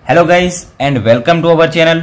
Hello guys and welcome to our channel.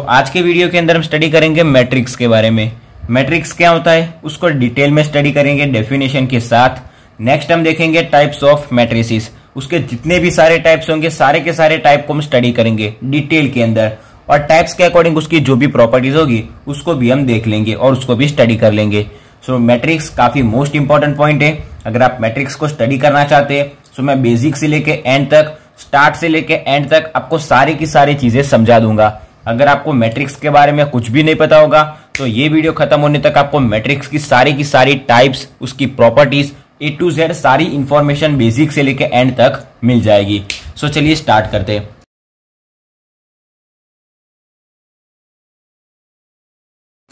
आज के video के अंदर हम स्टडी करेंगे मैट्रिक्स के बारे में। मैट्रिक्स क्या होता है उसको डिटेल में स्टडी करेंगे डेफिनेशन के साथ। नेक्स्ट हम देखेंगे टाइप्स ऑफ मैट्रिसेस, उसके जितने भी सारे टाइप्स होंगे सारे के सारे टाइप को हम स्टडी करेंगे डिटेल के अंदर, और टाइप्स के अकॉर्डिंग उसकी जो भी प्रॉपर्टीज होगी उसको भी हम देख लेंगे और उसको भी स्टडी कर लेंगे। मैट्रिक्स काफी मोस्ट इंपॉर्टेंट पॉइंट है। अगर आप मैट्रिक्स को स्टडी करना चाहते हैं मैं बेसिक से लेके एंड तक, स्टार्ट से लेके एंड तक आपको सारी की सारी चीजें समझा दूंगा। अगर आपको मैट्रिक्स के बारे में कुछ भी नहीं पता होगा तो ये वीडियो खत्म होने तक आपको मैट्रिक्स की सारी टाइप्स, उसकी प्रॉपर्टीज A to Z सारी इंफॉर्मेशन बेसिक से लेके एंड तक मिल जाएगी। चलिए स्टार्ट करते हैं।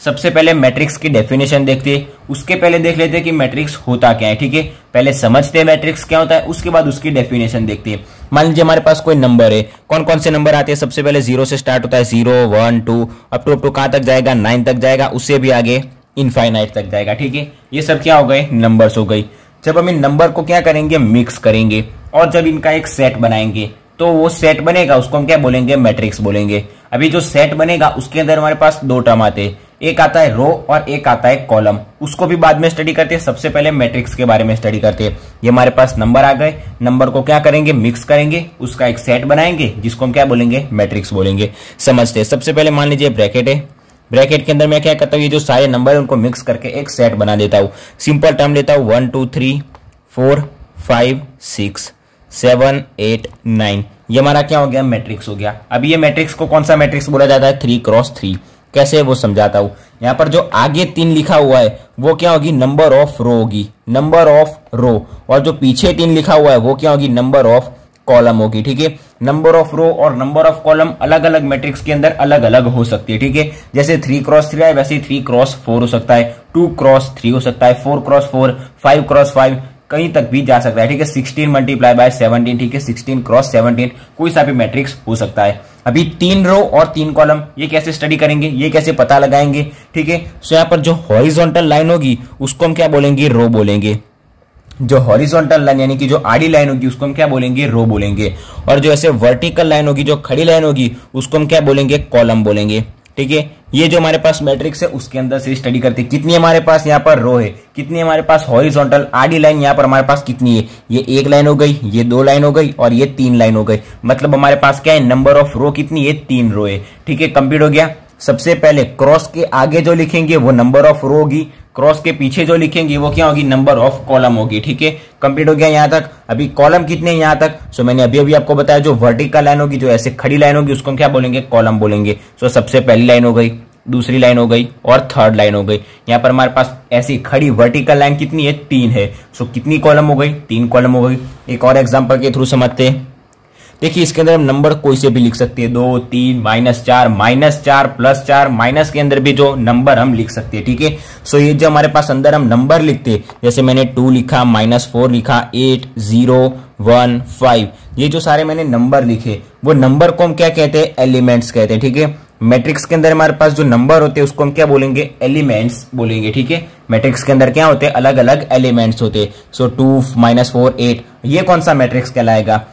सबसे पहले मैट्रिक्स की डेफिनेशन देखते हैं, उसके पहले देख लेते हैं कि मैट्रिक्स होता क्या है। ठीक है, पहले समझते हैं मैट्रिक्स क्या होता है, उसके बाद उसकी डेफिनेशन देखते हैं। मान लीजिए हमारे पास कोई नंबर है, कौन कौन से नंबर आते हैं? सबसे पहले 0 से स्टार्ट होता है, 0 1 2 अप टू कहां तक जाएगा? 9 तक जाएगा, उससे भी आगे इनफाइनाइट तक जाएगा। ठीक है, ये सब क्या हो गए? नंबर्स हो गई। जब हम इन नंबर को क्या करेंगे? मिक्स करेंगे, और जब इनका एक सेट बनाएंगे तो वो सेट बनेगा, उसको हम क्या बोलेंगे? मैट्रिक्स बोलेंगे। अभी जो सेट बनेगा उसके अंदर हमारे पास दो टर्म आते हैं, एक आता है रो और एक आता है कॉलम। उसको भी बाद में स्टडी करते हैं, सबसे पहले मैट्रिक्स के बारे में स्टडी करते हैं। ये हमारे पास नंबर आ गए, नंबर को क्या करेंगे? मिक्स करेंगे, उसका एक सेट बनाएंगे जिसको हम क्या बोलेंगे? मैट्रिक्स बोलेंगे। समझते हैं। सबसे पहले मान लीजिए ब्रैकेट है, ब्रैकेट के अंदर मैं क्या करता हूँ? ये जो सारे नंबर है उनको मिक्स करके एक सेट बना देता हूँ। सिंपल टर्म लेता हूँ 1 2 3 4 5 6 7 8 9। ये हमारा क्या हो गया? मैट्रिक्स हो गया। अब ये मैट्रिक्स को कौन सा मैट्रिक्स बोला जाता है? 3x3। कैसे वो समझाता हूं। यहां पर जो आगे 3 लिखा हुआ है वो क्या होगी? नंबर ऑफ रो होगी, नंबर ऑफ रो। और जो पीछे 3 लिखा हुआ है वो क्या होगी? नंबर ऑफ कॉलम होगी। ठीक है, नंबर ऑफ रो और नंबर ऑफ कॉलम अलग अलग मैट्रिक्स के अंदर अलग अलग हो सकती है। ठीक है, जैसे 3x3 है वैसे 3x4 हो सकता है, 2x3 हो सकता है, 4x4, 5x5 कहीं तक भी जा सकता है। ठीक है, 16 मल्टीप्लाई बाय 17। ठीक है, 16x17 कोई सा भी मैट्रिक्स हो सकता है। अभी 3 रो और 3 कॉलम, ये कैसे स्टडी करेंगे, ये कैसे पता लगाएंगे? ठीक है, यहाँ पर जो हॉरिजॉन्टल लाइन होगी उसको हम क्या बोलेंगे? रो बोलेंगे। जो हॉरिजॉन्टल लाइन यानी कि जो आड़ी लाइन होगी उसको हम क्या बोलेंगे? रो बोलेंगे। और जो ऐसे वर्टिकल लाइन होगी, जो खड़ी लाइन होगी, उसको हम क्या बोलेंगे? कॉलम बोलेंगे। ठीक है, ये जो हमारे पास मैट्रिक्स है उसके अंदर से स्टडी करते हैं। कितनी हमारे पास यहाँ पर रो है, कितनी हमारे पास हॉरिजॉन्टल आड़ी लाइन यहाँ पर हमारे पास कितनी है? ये 1 लाइन हो गई, ये 2 लाइन हो गई और ये 3 लाइन हो गई। मतलब हमारे पास क्या है? नंबर ऑफ रो कितनी है? 3 रो है। ठीक है, कंप्लीट हो गया। सबसे पहले क्रॉस के आगे जो लिखेंगे वो नंबर ऑफ रो होगी, क्रॉस के पीछे जो लिखेंगे वो क्या होगी? नंबर ऑफ कॉलम होगी। ठीक है, कंप्लीट हो गया यहाँ तक। अभी कॉलम कितने हैं यहाँ तक? मैंने अभी आपको बताया जो वर्टिकल लाइन होगी, जो ऐसे खड़ी लाइन होगी उसको हम क्या बोलेंगे? कॉलम बोलेंगे। सबसे पहली लाइन हो गई, दूसरी लाइन हो गई और थर्ड लाइन हो गई। यहाँ पर हमारे पास ऐसी खड़ी वर्टिकल लाइन कितनी है? 3 है। कितनी कॉलम हो गई? 3 कॉलम हो गई। एक और एग्जांपल के थ्रू समझते हैं। देखिए इसके अंदर हम नंबर कोई से भी लिख सकते हैं, 2 3 -4 -4 +4, माइनस के अंदर भी जो नंबर हम लिख सकते हैं। ठीक है, ये जो हमारे पास अंदर हम नंबर लिखते हैं, जैसे मैंने 2 लिखा, -4 लिखा, 8 0 1 5, ये जो सारे मैंने नंबर लिखे वो नंबर को हम क्या कहते हैं? एलिमेंट्स कहते हैं। ठीक है, मैट्रिक्स के अंदर हमारे पास जो नंबर होते हैं उसको हम क्या बोलेंगे? एलिमेंट्स बोलेंगे। ठीक है, मैट्रिक्स के अंदर क्या होते हैं? अलग अलग एलिमेंट्स होते हैं। 2 -4 8, ये कौन सा मैट्रिक्स कहलाएगा?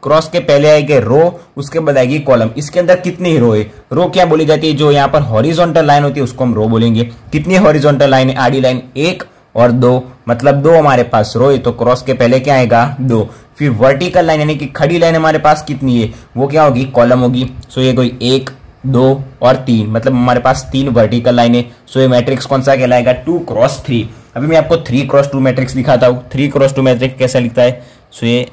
क्रॉस के पहले आएगी रो, उसके बाद आएगी कॉलम। इसके अंदर कितनी रो है? रो क्या बोली जाती है? जो यहाँ पर हॉरिजॉन्टल लाइन होती है उसको हम रो बोलेंगे। कितनी हॉरिजॉन्टल लाइन है? आड़ी लाइन 1 और 2, मतलब 2 हमारे पास रो है, तो क्रॉस के पहले क्या आएगा? 2। फिर वर्टिकल लाइन यानी कि खड़ी लाइन हमारे पास कितनी है? वो क्या होगी? कॉलम होगी। ये कोई 1 2 और 3, मतलब हमारे पास 3 वर्टिकल लाइन है। ये मैट्रिक्स कौन सा कहलाएगा? 2x3। अभी मैं आपको 3x2 मैट्रिक्स दिखाता हूँ। 3x2 मैट्रिक्स कैसा लिखता है? ये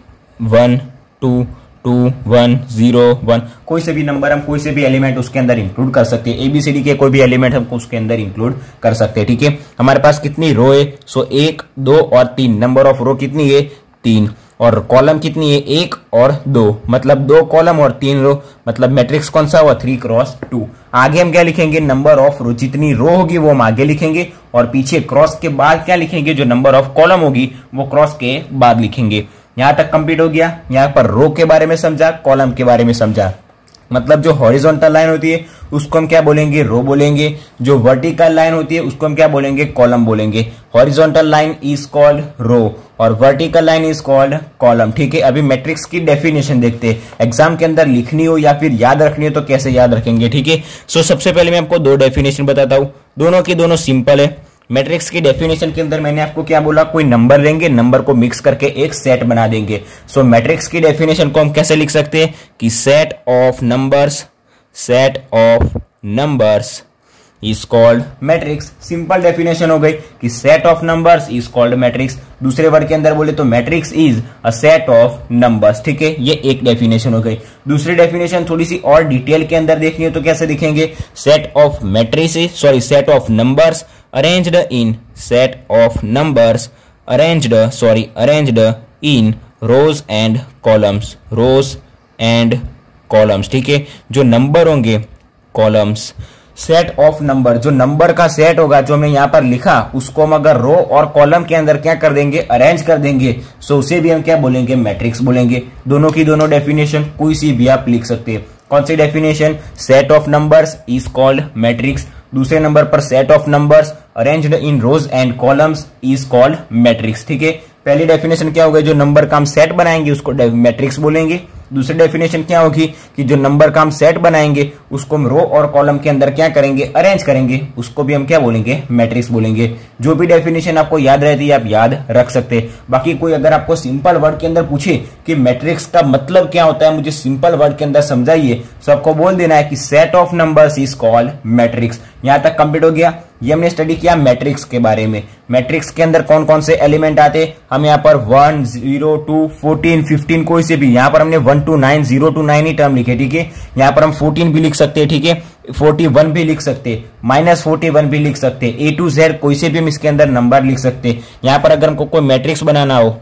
1 2 2 1 0 1, कोई से भी नंबर हम कोई से भी एलिमेंट उसके अंदर इंक्लूड कर सकते हैं। ABCD के कोई भी एलिमेंट हम उसके अंदर इंक्लूड कर सकते हैं। ठीक है, हमारे पास कितनी रो है? 1 2 और 3, नंबर ऑफ रो कितनी है? 3, और कॉलम कितनी है? 1 और 2, मतलब 2 कॉलम और 3 रो, मतलब मैट्रिक्स कौन सा हुआ? 3x2। आगे हम क्या लिखेंगे? नंबर ऑफ रो, जितनी रो होगी वो हम आगे लिखेंगे, और पीछे क्रॉस के बाद क्या लिखेंगे? जो नंबर ऑफ कॉलम होगी वो क्रॉस के बाद लिखेंगे। यहां तक कंप्लीट हो गया। यहां पर रो के बारे में समझा, कॉलम के बारे में समझा। मतलब जो हॉरिजॉन्टल लाइन होती है उसको हम क्या बोलेंगे, रो बोलेंगे। जो वर्टिकल लाइन होती है उसको हम क्या बोलेंगे, कॉलम बोलेंगे। हॉरिजॉन्टल लाइन इज कॉल्ड रो और vertical line is called column. ठीक है, अभी मैट्रिक्स की डेफिनेशन देखते हैं। एग्जाम के अंदर लिखनी हो या फिर याद रखनी हो तो कैसे याद रखेंगे। ठीक है, सो सबसे पहले मैं आपको दो डेफिनेशन बताता हूं, दोनों की दोनों सिंपल है। मैट्रिक्स की डेफिनेशन के अंदर मैंने आपको क्या बोला, कोई नंबर लेंगे, नंबर को मिक्स करके एक सेट बना देंगे। सो मैट्रिक्स की डेफिनेशन को हम कैसे लिख सकते हैं कि set of numbers is called matrix. Simple definition हो गई कि set of numbers is called matrix. दूसरे वर्ड के अंदर बोले तो matrix is a set of numbers. ठीक है, ये एक डेफिनेशन हो गई। दूसरी डेफिनेशन थोड़ी सी और डिटेल के अंदर देखनी हो तो कैसे दिखेंगे, set of numbers arranged in rows and columns। ठीक है, जो नंबर होंगे कॉलम्स, सेट ऑफ नंबर, जो नंबर का सेट होगा जो हमने यहां पर लिखा उसको हम अगर रो और कॉलम के अंदर क्या कर देंगे, अरेंज कर देंगे, सो उसे भी हम क्या बोलेंगे, मैट्रिक्स बोलेंगे। दोनों की दोनों डेफिनेशन कोई सी भी आप लिख सकते हैं। कौन सी definition, set of numbers is called matrix. दूसरे नंबर पर set of numbers arranged in rows and columns is called matrix. ठीक है, पहली डेफिनेशन क्या होगी, जो नंबर का हम सेट बनाएंगे उसको मैट्रिक्स बोलेंगे। दूसरी डेफिनेशन क्या होगी कि जो नंबर का हम सेट बनाएंगे उसको हम रो और कॉलम के अंदर क्या करेंगे, अरेंज करेंगे, उसको भी हम क्या बोलेंगे, मैट्रिक्स बोलेंगे। जो भी डेफिनेशन आपको याद रहती है आप याद रख सकते हैं। बाकी कोई अगर आपको सिंपल वर्ड के अंदर पूछे कि मैट्रिक्स का मतलब क्या होता है, मुझे सिंपल वर्ड के अंदर समझाइए, तो आपको बोल देना है कि set of numbers is called matrix. यहां तक कंप्लीट हो गया। ये हमने स्टडी किया मैट्रिक्स के बारे में। मैट्रिक्स के अंदर कौन कौन से एलिमेंट आते, हम यहाँ पर 1, 0, 2, 14, 15 कोई से भी, यहाँ पर हमने 1 to 9, 0 to 9 ही टर्म लिखे। ठीक है, यहाँ पर हम 14 भी लिख सकते हैं। ठीक है, 41 भी लिख सकते, -41 भी लिख सकते, A to Z कोई से भी हम इसके अंदर नंबर लिख सकते। यहाँ पर अगर हमको कोई मैट्रिक्स बनाना हो,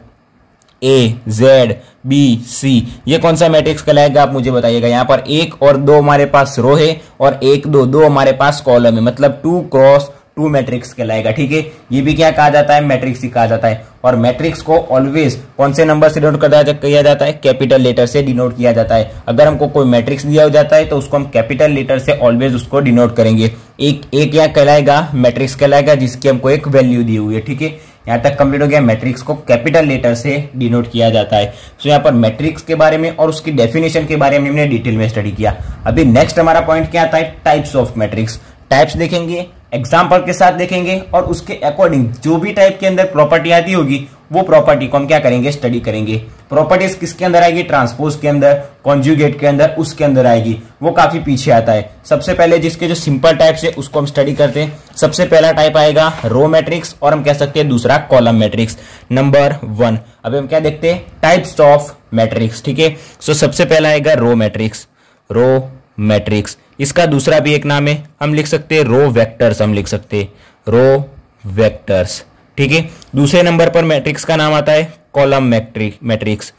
A, Z, B, C, ये कौन सा मैट्रिक्स कहलाएगा आप मुझे बताइएगा। यहाँ पर 1 और 2 हमारे पास रो है और 1, 2 हमारे पास कॉलम है, मतलब 2 क्रॉस 2 मैट्रिक्स कहलाएगा। ठीक है, ये भी क्या कहा जाता है, मैट्रिक्स ही कहा जाता है। और मैट्रिक्स को ऑलवेज कौन से नंबर से डिनोट किया जाता है, कैपिटल लेटर से डिनोट किया जाता है। अगर हमको कोई मैट्रिक्स दिया हो जाता है तो उसको हम कैपिटल लेटर से ऑलवेज उसको डिनोट करेंगे। एक क्या कहलाएगा, मैट्रिक्स कहलाएगा जिसकी हमको एक वैल्यू दी हुई है। ठीक है, यहां तक कंप्लीट हो गया। मैट्रिक्स को कैपिटल लेटर से डिनोट किया जाता है। सो यहाँ पर मैट्रिक्स के बारे में और उसकी डेफिनेशन के बारे में हमने डिटेल में स्टडी किया। अभी नेक्स्ट हमारा पॉइंट क्या आता है, टाइप्स ऑफ मैट्रिक्स। टाइप्स देखेंगे, एग्जाम्पल के साथ देखेंगे और उसके अकॉर्डिंग जो भी टाइप के अंदर प्रॉपर्टी आती होगी वो प्रॉपर्टी को हम क्या करेंगे, स्टडी करेंगे। प्रॉपर्टीज किसके अंदर आएगी, ट्रांसपोज के अंदर, कॉन्जुगेट के अंदर, उसके अंदर आएगी, वो काफी पीछे आता है। सबसे पहले जिसके जो सिंपल टाइप्स है उसको हम स्टडी करते हैं। सबसे पहला टाइप आएगा रो मैट्रिक्स और हम कह सकते हैं दूसरा कॉलम मैट्रिक्स। नंबर 1 अभी हम क्या देखते हैं, टाइप्स ऑफ मैट्रिक्स। ठीक है, सो सबसे पहला आएगा रो मैट्रिक्स। इसका दूसरा भी एक नाम है, हम लिख सकते हैं रो वेक्टर्स, हम लिख सकते हैं रो वेक्टर्स। ठीक है, दूसरे नंबर पर मैट्रिक्स का नाम आता है कॉलम मैट्रिक्स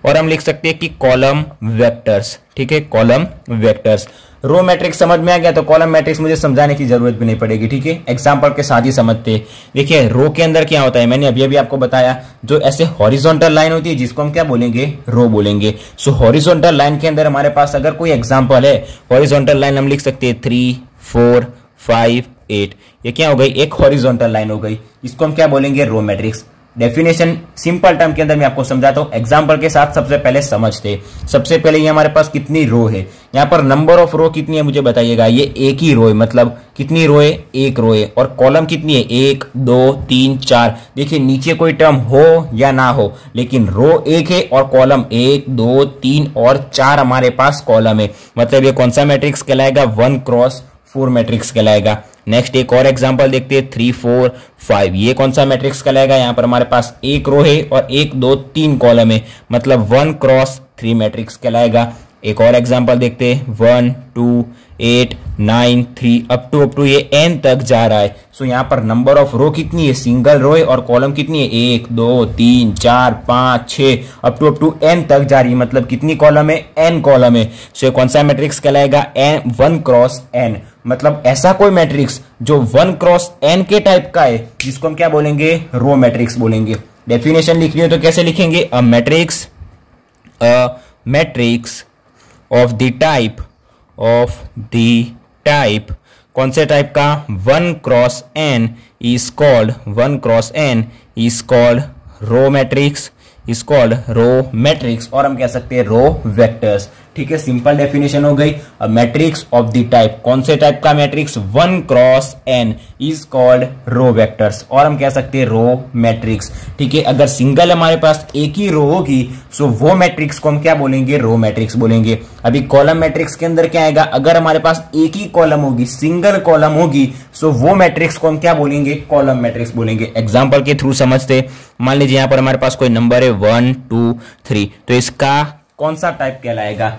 और हम लिख सकते हैं कि कॉलम वेक्टर्स। ठीक है, कॉलम वेक्टर्स। रो मैट्रिक्स समझ में आ गया तो कॉलम मैट्रिक्स मुझे समझाने की जरूरत भी नहीं पड़ेगी। ठीक है, एग्जांपल के साथ ही समझते हैं। देखिए रो के अंदर क्या होता है, मैंने अभी आपको बताया, जो ऐसे हॉरिजॉन्टल लाइन होती है जिसको हम क्या बोलेंगे, रो बोलेंगे। सो हॉरिजॉन्टल लाइन के अंदर हमारे पास अगर कोई एग्जांपल है, हॉरिजॉन्टल लाइन हम लिख सकते हैं 3, 4, 5, 8, ये क्या हो गई, एक हॉरिजॉन्टल लाइन हो गई, इसको हम क्या बोलेंगे, row matrix. Definition simple term के अंदर मैं आपको समझाता हूं, एग्जांपल के साथ सबसे पहले समझते। सबसे पहले ये हमारे पास कितनी रो है, यहाँ पर नंबर ऑफ रो कितनी है मुझे बताइएगा। ये एक ही रो है, मतलब कितनी रो है, एक रो है। और कॉलम कितनी है, 1, 2, 3, 4। देखिए नीचे कोई टर्म हो या ना हो, लेकिन रो एक है और कॉलम 1, 2, 3 और 4 हमारे पास कॉलम है। मतलब ये कौन सा मैट्रिक्स कहलाएगा, 1 क्रॉस 4 मैट्रिक्स कहलाएगा। नेक्स्ट एक और एग्जांपल देखते हैं, 3, 4, 5, ये कौन सा मैट्रिक्स कहलाएगा। यहाँ पर हमारे पास एक रो है और 1, 2, 3 कॉलम है, मतलब 1 क्रॉस 3 मैट्रिक्स कहलाएगा। एक और एग्जांपल देखते हैं, 1, 2, 8, 9, 3 अप टू ये n तक जा रहा है। सो यहाँ पर नंबर ऑफ रो कितनी है, सिंगल रो है, और कॉलम कितनी है, 1, 2, 3, 4, 5, 6 अप टू n तक जा रही है, मतलब कितनी कॉलम है, n कॉलम है। सो कौन सा मैट्रिक्स कहलाएगा, 1 क्रॉस n। मतलब ऐसा कोई मैट्रिक्स जो 1 क्रॉस n के टाइप का है जिसको हम क्या बोलेंगे, रो मैट्रिक्स बोलेंगे। डेफिनेशन लिखनी हो तो कैसे लिखेंगे, a matrix of the type कौन से टाइप का 1 cross n is called row matrix और हम कह सकते हैं रो वेक्टर्स। ठीक है, सिंपल डेफिनेशन हो गई। मैट्रिक्स ऑफ द टाइप कौन से टाइप का matrix 1 cross n is called row vectors और हम कह सकते हैं रो मैट्रिक्स। ठीक है, अगर सिंगल हमारे पास एक ही रो होगी सो वो मैट्रिक्स को हम क्या बोलेंगे, रो मैट्रिक्स बोलेंगे। अभी कॉलम मैट्रिक्स के अंदर क्या आएगा, अगर हमारे पास एक ही कॉलम होगी, सिंगल कॉलम होगी, सो वो मैट्रिक्स को हम क्या बोलेंगे, कॉलम मैट्रिक्स बोलेंगे। एग्जांपल के थ्रू समझते, मान लीजिए यहां पर हमारे पास कोई नंबर है 1 2 3, तो इसका कौन सा टाइप कहलाएगा,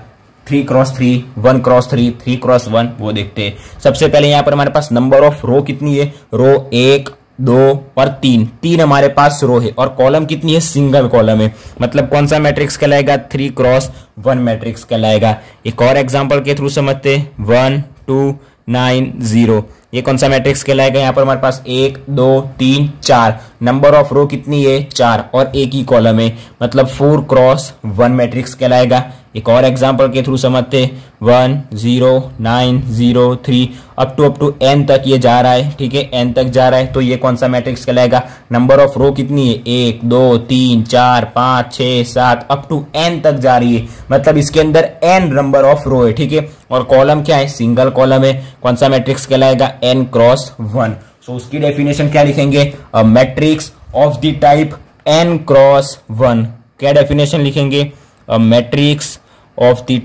3 क्रॉस 3, 1 क्रॉस 3, 3 क्रॉस 1, वो देखते हैं। सबसे पहले यहां पर हमारे पास नंबर ऑफ रो कितनी है, रो 1 2 और 3 हमारे पास रो है और कॉलम कितनी है, सिंगल कॉलम है, मतलब कौन सा मैट्रिक्स कहलाएगा, 3 क्रॉस 1 मैट्रिक्स कहलाएगा। एक और एग्जांपल के थ्रू समझते, 1 2 9 0, ये कौन सा मैट्रिक्स कहलाएगा, यहाँ पर हमारे पास 1 2 3 4, नंबर ऑफ रो कितनी है, 4 और एक ही कॉलम है, मतलब 4 क्रॉस 1 मैट्रिक्स कहलाएगा। एक और एग्जांपल के थ्रू समझते, 1 0 9 0 3 अप टू n तक ये जा रहा है। ठीक है, n तक जा रहा है, तो ये कौन सा मैट्रिक्स कहलाएगा, नंबर ऑफ रो कितनी है, 1 2 3 4 5 6 7 अप टू n तक जा रही है, मतलब इसके अंदर n नंबर ऑफ रो है। ठीक है, और कॉलम क्या है, सिंगल कॉलम है, कौन सा मैट्रिक्स कहलाएगा, n क्रॉस 1। सो उसकी डेफिनेशन क्या लिखेंगे, a matrix of the type n cross 1। क्या डेफिनेशन लिखेंगे, a matrix of the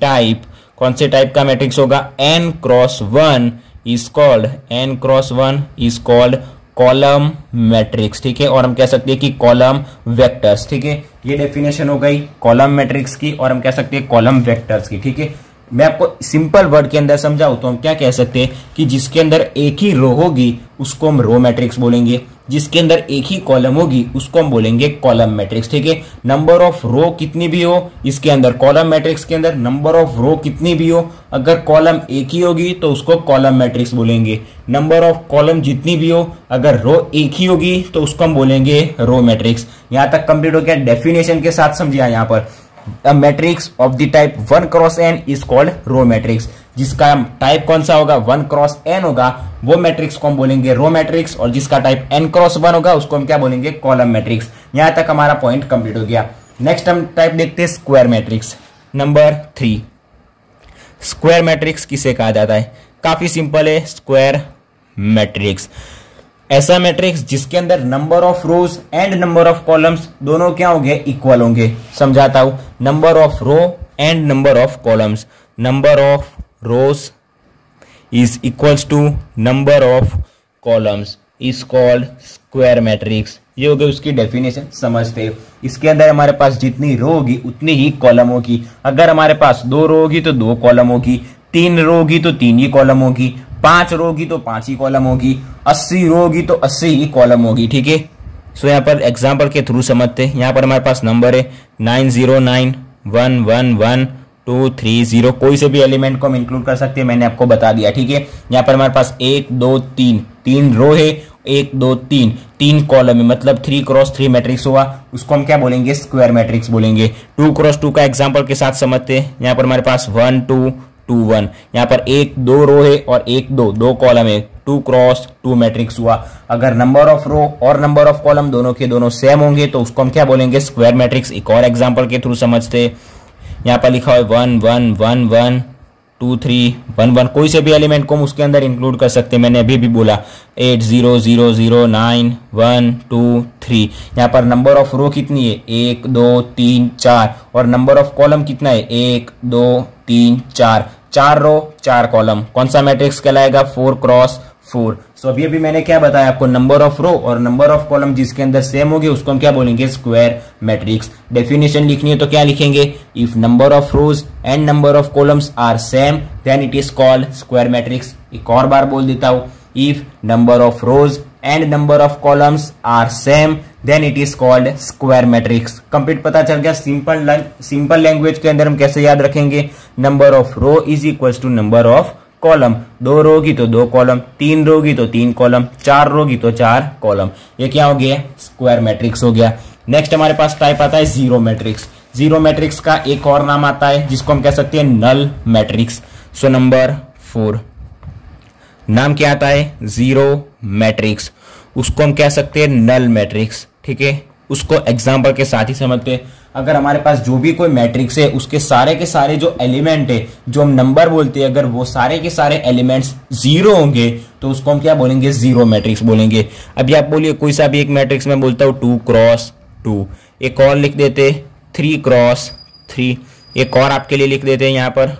type कौन से टाइप का मैट्रिक्स होगा, n cross 1 is called column matrix. ठीक है, और हम कह सकते हैं कि कॉलम वेक्टर्स। ठीक है, ये डेफिनेशन हो गई कॉलम मैट्रिक्स की और हम कह सकते हैं कॉलम वेक्टर्स की। ठीक है, मैं आपको सिंपल वर्ड के अंदर समझाऊं तो हम क्या कह सकते हैं कि जिसके अंदर एक ही रो होगी उसको हम रो मैट्रिक्स बोलेंगे, जिसके अंदर एक ही कॉलम होगी उसको हम बोलेंगे कॉलम मैट्रिक्स। ठीक है, नंबर ऑफ रो कितनी भी हो इसके अंदर, कॉलम मैट्रिक्स के अंदर नंबर ऑफ रो कितनी भी हो, अगर कॉलम एक ही होगी तो उसको कॉलम मैट्रिक्स बोलेंगे, नंबर ऑफ कॉलम जितनी भी हो अगर रो एक ही होगी तो उसको हम बोलेंगे रो मैट्रिक्स। यहां तक कंप्लीट हो गया, डेफिनेशन के साथ समझिए। यहां पर A matrix of the type 1 cross n is called row matrix, जिसका टाइप कौन सा होगा, 1 क्रॉस n होगा, वो मैट्रिक्स को हम बोलेंगे रो मैट्रिक्स, और जिसका टाइप n क्रॉस 1 होगा उसको हम क्या बोलेंगे, कॉलम मैट्रिक्स। यहां तक हमारा पॉइंट कंप्लीट हो गया। नेक्स्ट हम टाइप देखते हैं square matrix. Number 3, square matrix किसे कहा जाता है, काफी सिंपल है। स्क्वायर मैट्रिक्स ऐसा मैट्रिक्स जिसके अंदर number of rows and number of columns दोनों क्या होंगे, इक्वल होंगे। समझाता हूं, number of row and number of columns, number of rows is equals to number of columns is called square matrix. ये हो गई उसकी डेफिनेशन, समझते हो। इसके अंदर हमारे पास जितनी रो होगी उतनी ही कॉलम होगी। अगर हमारे पास 2 रो होगी तो 2 कॉलम होगी, 3 रो होगी तो 3 ही कॉलम होगी, 5 रो होगी तो 5 ही कॉलम होगी, 80 रो होगी तो 80 ही कॉलम होगी। ठीक है, सो यहाँ पर एग्जांपल के थ्रू समझते हैं। यहाँ पर हमारे पास नंबर है 909 111 2 3 0, कोई से भी एलिमेंट को हम इंक्लूड कर सकते हैं, मैंने आपको बता दिया। ठीक है, यहाँ पर हमारे पास 1 2 3 3 रो है, 1 2 3 3 कॉलम है, मतलब 3 क्रॉस 3 मैट्रिक्स हुआ, उसको हम क्या बोलेंगे, स्क्वायर मैट्रिक्स बोलेंगे। 2 क्रॉस 2 का एग्जांपल के साथ समझते हैं। यहाँ पर हमारे पास 1 2 2 1, यहाँ पर 1 2 रो है और 1 2 कॉलम है, 2 क्रॉस 2 मैट्रिक्स हुआ। अगर नंबर ऑफ रो और नंबर ऑफ कॉलम दोनों के दोनों सेम होंगे तो उसको हम क्या बोलेंगे, स्क्वायर मैट्रिक्स। एक और एग्जांपल के थ्रू समझते, यहाँ पर लिखा है 1 1 1 1 2 3 1 1, कोई से भी एलिमेंट को हम उसके अंदर इंक्लूड कर सकते हैं, मैंने अभी भी बोला 8 0 0 0 9 1 2 3। यहाँ पर नंबर ऑफ रो कितनी है, 1 2 3 4, और नंबर ऑफ कॉलम कितना है, 1 2 3 4, 4 रो 4 कॉलम, कौन सा मैट्रिक्स कहलाएगा, 4 क्रॉस 4। सो अभी मैंने क्या बताया आपको, नंबर ऑफ रो और नंबर ऑफ कॉलम जिसके अंदर सेम होगी उसको हम क्या बोलेंगे, स्क्वायर मैट्रिक्स। डेफिनेशन लिखनी है तो क्या लिखेंगे, if number of rows and number of columns are same then it is called square matrix. एक और बार बोल देता हूं, if number of rows and number of columns are same then it is called square matrix. Complete पता चल गया। Simple language के अंदर हम कैसे याद रखेंगे, number of row is equals to number of column, 2 row होगी तो 2 कॉलम, 3 रो होगी तो 3 कॉलम, 4 रो होगी तो 4 कॉलम। ये क्या हो गया, स्क्वायर मैट्रिक्स हो गया। नेक्स्ट हमारे पास टाइप आता है जीरो मैट्रिक्स। जीरो मैट्रिक्स का एक और नाम आता है जिसको हम कह सकते हैं नल मैट्रिक्स। सो नंबर 4 नाम क्या आता है? जीरो मैट्रिक्स, उसको हम कह सकते हैं नल मैट्रिक्स। ठीक है, उसको एग्जाम्पल के साथ ही समझते हैं। अगर हमारे पास जो भी कोई मैट्रिक्स है उसके सारे के सारे जो एलिमेंट है, जो हम नंबर बोलते हैं, अगर वो सारे के सारे एलिमेंट्स जीरो होंगे तो उसको हम क्या बोलेंगे? जीरो मैट्रिक्स बोलेंगे। अभी आप बोलिए कोई सा भी एक मैट्रिक्स में बोलता हूं 2 क्रॉस 2, एक और लिख देते 3 क्रॉस 3, एक और आपके लिए लिख देते हैं यहां पर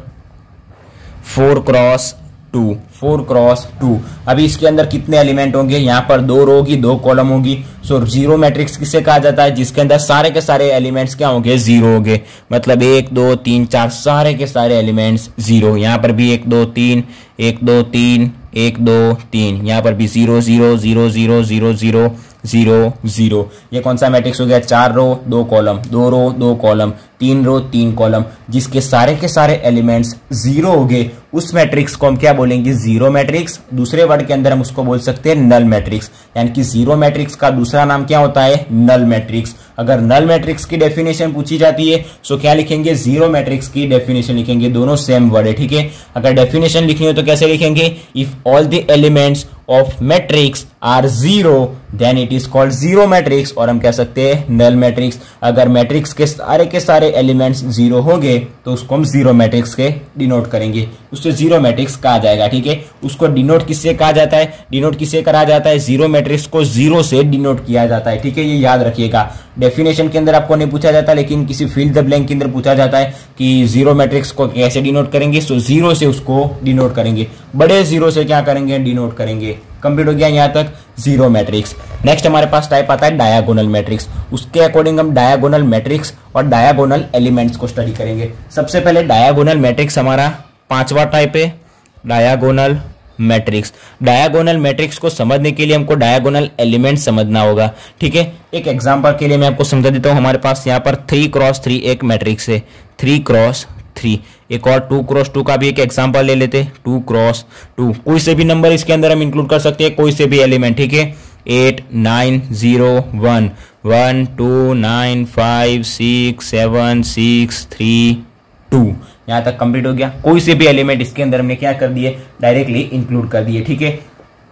4 क्रॉस 2, 4 क्रॉस 2। अभी इसके अंदर कितने एलिमेंट होंगे? यहाँ पर 2 रो होगी, 2 कॉलम होगी। सो जीरो मैट्रिक्स किसे कहा जाता है? जिसके अंदर सारे के सारे एलिमेंट्स क्या होंगे? जीरो होंगे। मतलब 1 2 3 4 सारे के सारे एलिमेंट्स जीरो। यहाँ पर भी 1 2 3 1 2 3 1 2 3, यहाँ पर भी 0 0 0 0 0 0 0 0। ये कौन सा मैट्रिक्स हो गया? 4 रो 2 कॉलम, 2 रो 2 कॉलम, 3 रो 3 कॉलम, जिसके सारे के सारे एलिमेंट्स जीरो हो गए। उस मैट्रिक्स को हम क्या बोलेंगे? Zero matrix. दूसरे वर्ड के अंदर हम उसको बोल सकते हैं नल मैट्रिक्स। यानी कि जीरो मैट्रिक्स का दूसरा नाम क्या होता है? Null matrix. अगर नल मैट्रिक्स की डेफिनेशन पूछी जाती है तो क्या लिखेंगे? जीरो मैट्रिक्स की डेफिनेशन लिखेंगे। दोनों सेम वर्ड है। ठीक है, अगर डेफिनेशन लिखनी हो तो कैसे लिखेंगे? If all the elements of matrix are zero then it is called zero matrix, और हम कह सकते हैं नल मैट्रिक्स। अगर मैट्रिक्स के सारे एलिमेंट्स जीरो होंगे तो उसको हम जीरो मैट्रिक्स के डिनोट करेंगे, उससे जीरो मैट्रिक्स कहा जाएगा। ठीक है, उसको डिनोट किससे कहा जाता है? डिनोट किससे करा जाता है? जीरो मैट्रिक्स को जीरो से डिनोट किया जाता है। ठीक है, ये याद रखिएगा। डेफिनेशन के अंदर आपको नहीं पूछा जाता, लेकिन किसी फील्ड द ब्लैंक के अंदर पूछा जाता है कि जीरो मैट्रिक्स को कैसे डिनोट करेंगे। सो जीरो से उसको डिनोट करेंगे, बड़े जीरो से क्या करेंगे? डिनोट करेंगे। कंप्लीट हो गया यहां तक जीरो मैट्रिक्स। नेक्स्ट हमारे पास टाइप आता है डायगोनल मैट्रिक्स। उसके अकॉर्डिंग हम डायगोनल मैट्रिक्स और डायगोनल एलिमेंट्स को स्टडी करेंगे। सबसे पहले डायगोनल मैट्रिक्स हमारा 5वां टाइप है, डायगोनल मैट्रिक्स। डायगोनल मैट्रिक्स को समझने के लिए हमको डायगोनल एलिमेंट समझना होगा। ठीक है, एक एग्जांपल के लिए मैं आपको समझा देता हूं। हमारे पास यहाँ पर 3 क्रॉस 3 एक मैट्रिक्स है, 3 क्रॉस 3। एक और 2 क्रॉस 2 का भी एक एग्जांपल ले लेते, 2 क्रॉस 2। कोई से भी नंबर इसके अंदर हम इंक्लूड कर सकते हैं, कोई से भी एलिमेंट। ठीक है, 8 9 0 1 1 2 9 5 6 7 6 3 2। यहां तक कंप्लीट हो गया। कोई से भी एलिमेंट इसके अंदर हमने क्या कर दिए? डायरेक्टली इंक्लूड कर दिए। ठीक है,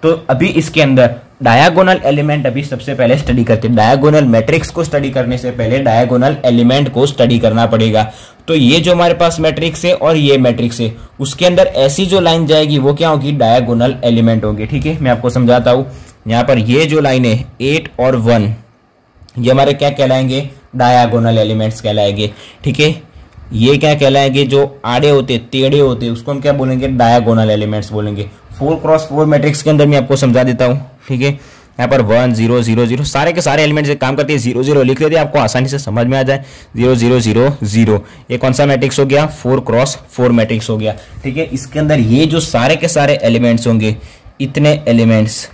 तो अभी इसके अंदर डायगोनल एलिमेंट अभी सबसे पहले स्टडी करते हैं। डायगोनल मैट्रिक्स को स्टडी करने से पहले डायगोनल एलिमेंट को स्टडी करना पड़ेगा। तो ये जो हमारे पास मैट्रिक्स है और ये मैट्रिक्स है, उसके अंदर ऐसी जो लाइन जाएगी वो क्या होगी? डायगोनल एलिमेंट होगी। ठीक है, मैं आपको समझाता हूं। यहां पर ये जो लाइन है 8 और 1, ये हमारे क्या कहलाएंगे? डायगोनल एलिमेंट्स कहलाएंगे। ठीक है, ये क्या कहलाएंगे? जो आड़े होते टेढ़े होते उसको हम क्या बोलेंगे? डायगोनल एलिमेंट्स बोलेंगे। 4 क्रॉस 4 मैट्रिक्स के अंदर मैं आपको समझा देता हूं। ठीक है, यहाँ पर 1 0 0 0 सारे के सारे एलिमेंट से काम करते हैं। 0 0 लिख लेते हैं, आपको आसानी से समझ में आ जाए। 0 0 0 0, ये कौन सा मैट्रिक्स हो गया? 4 क्रॉस 4 मैट्रिक्स हो गया। ठीक है, इसके अंदर ये जो सारे के सारे एलिमेंट्स होंगे, इतने एलिमेंट्स,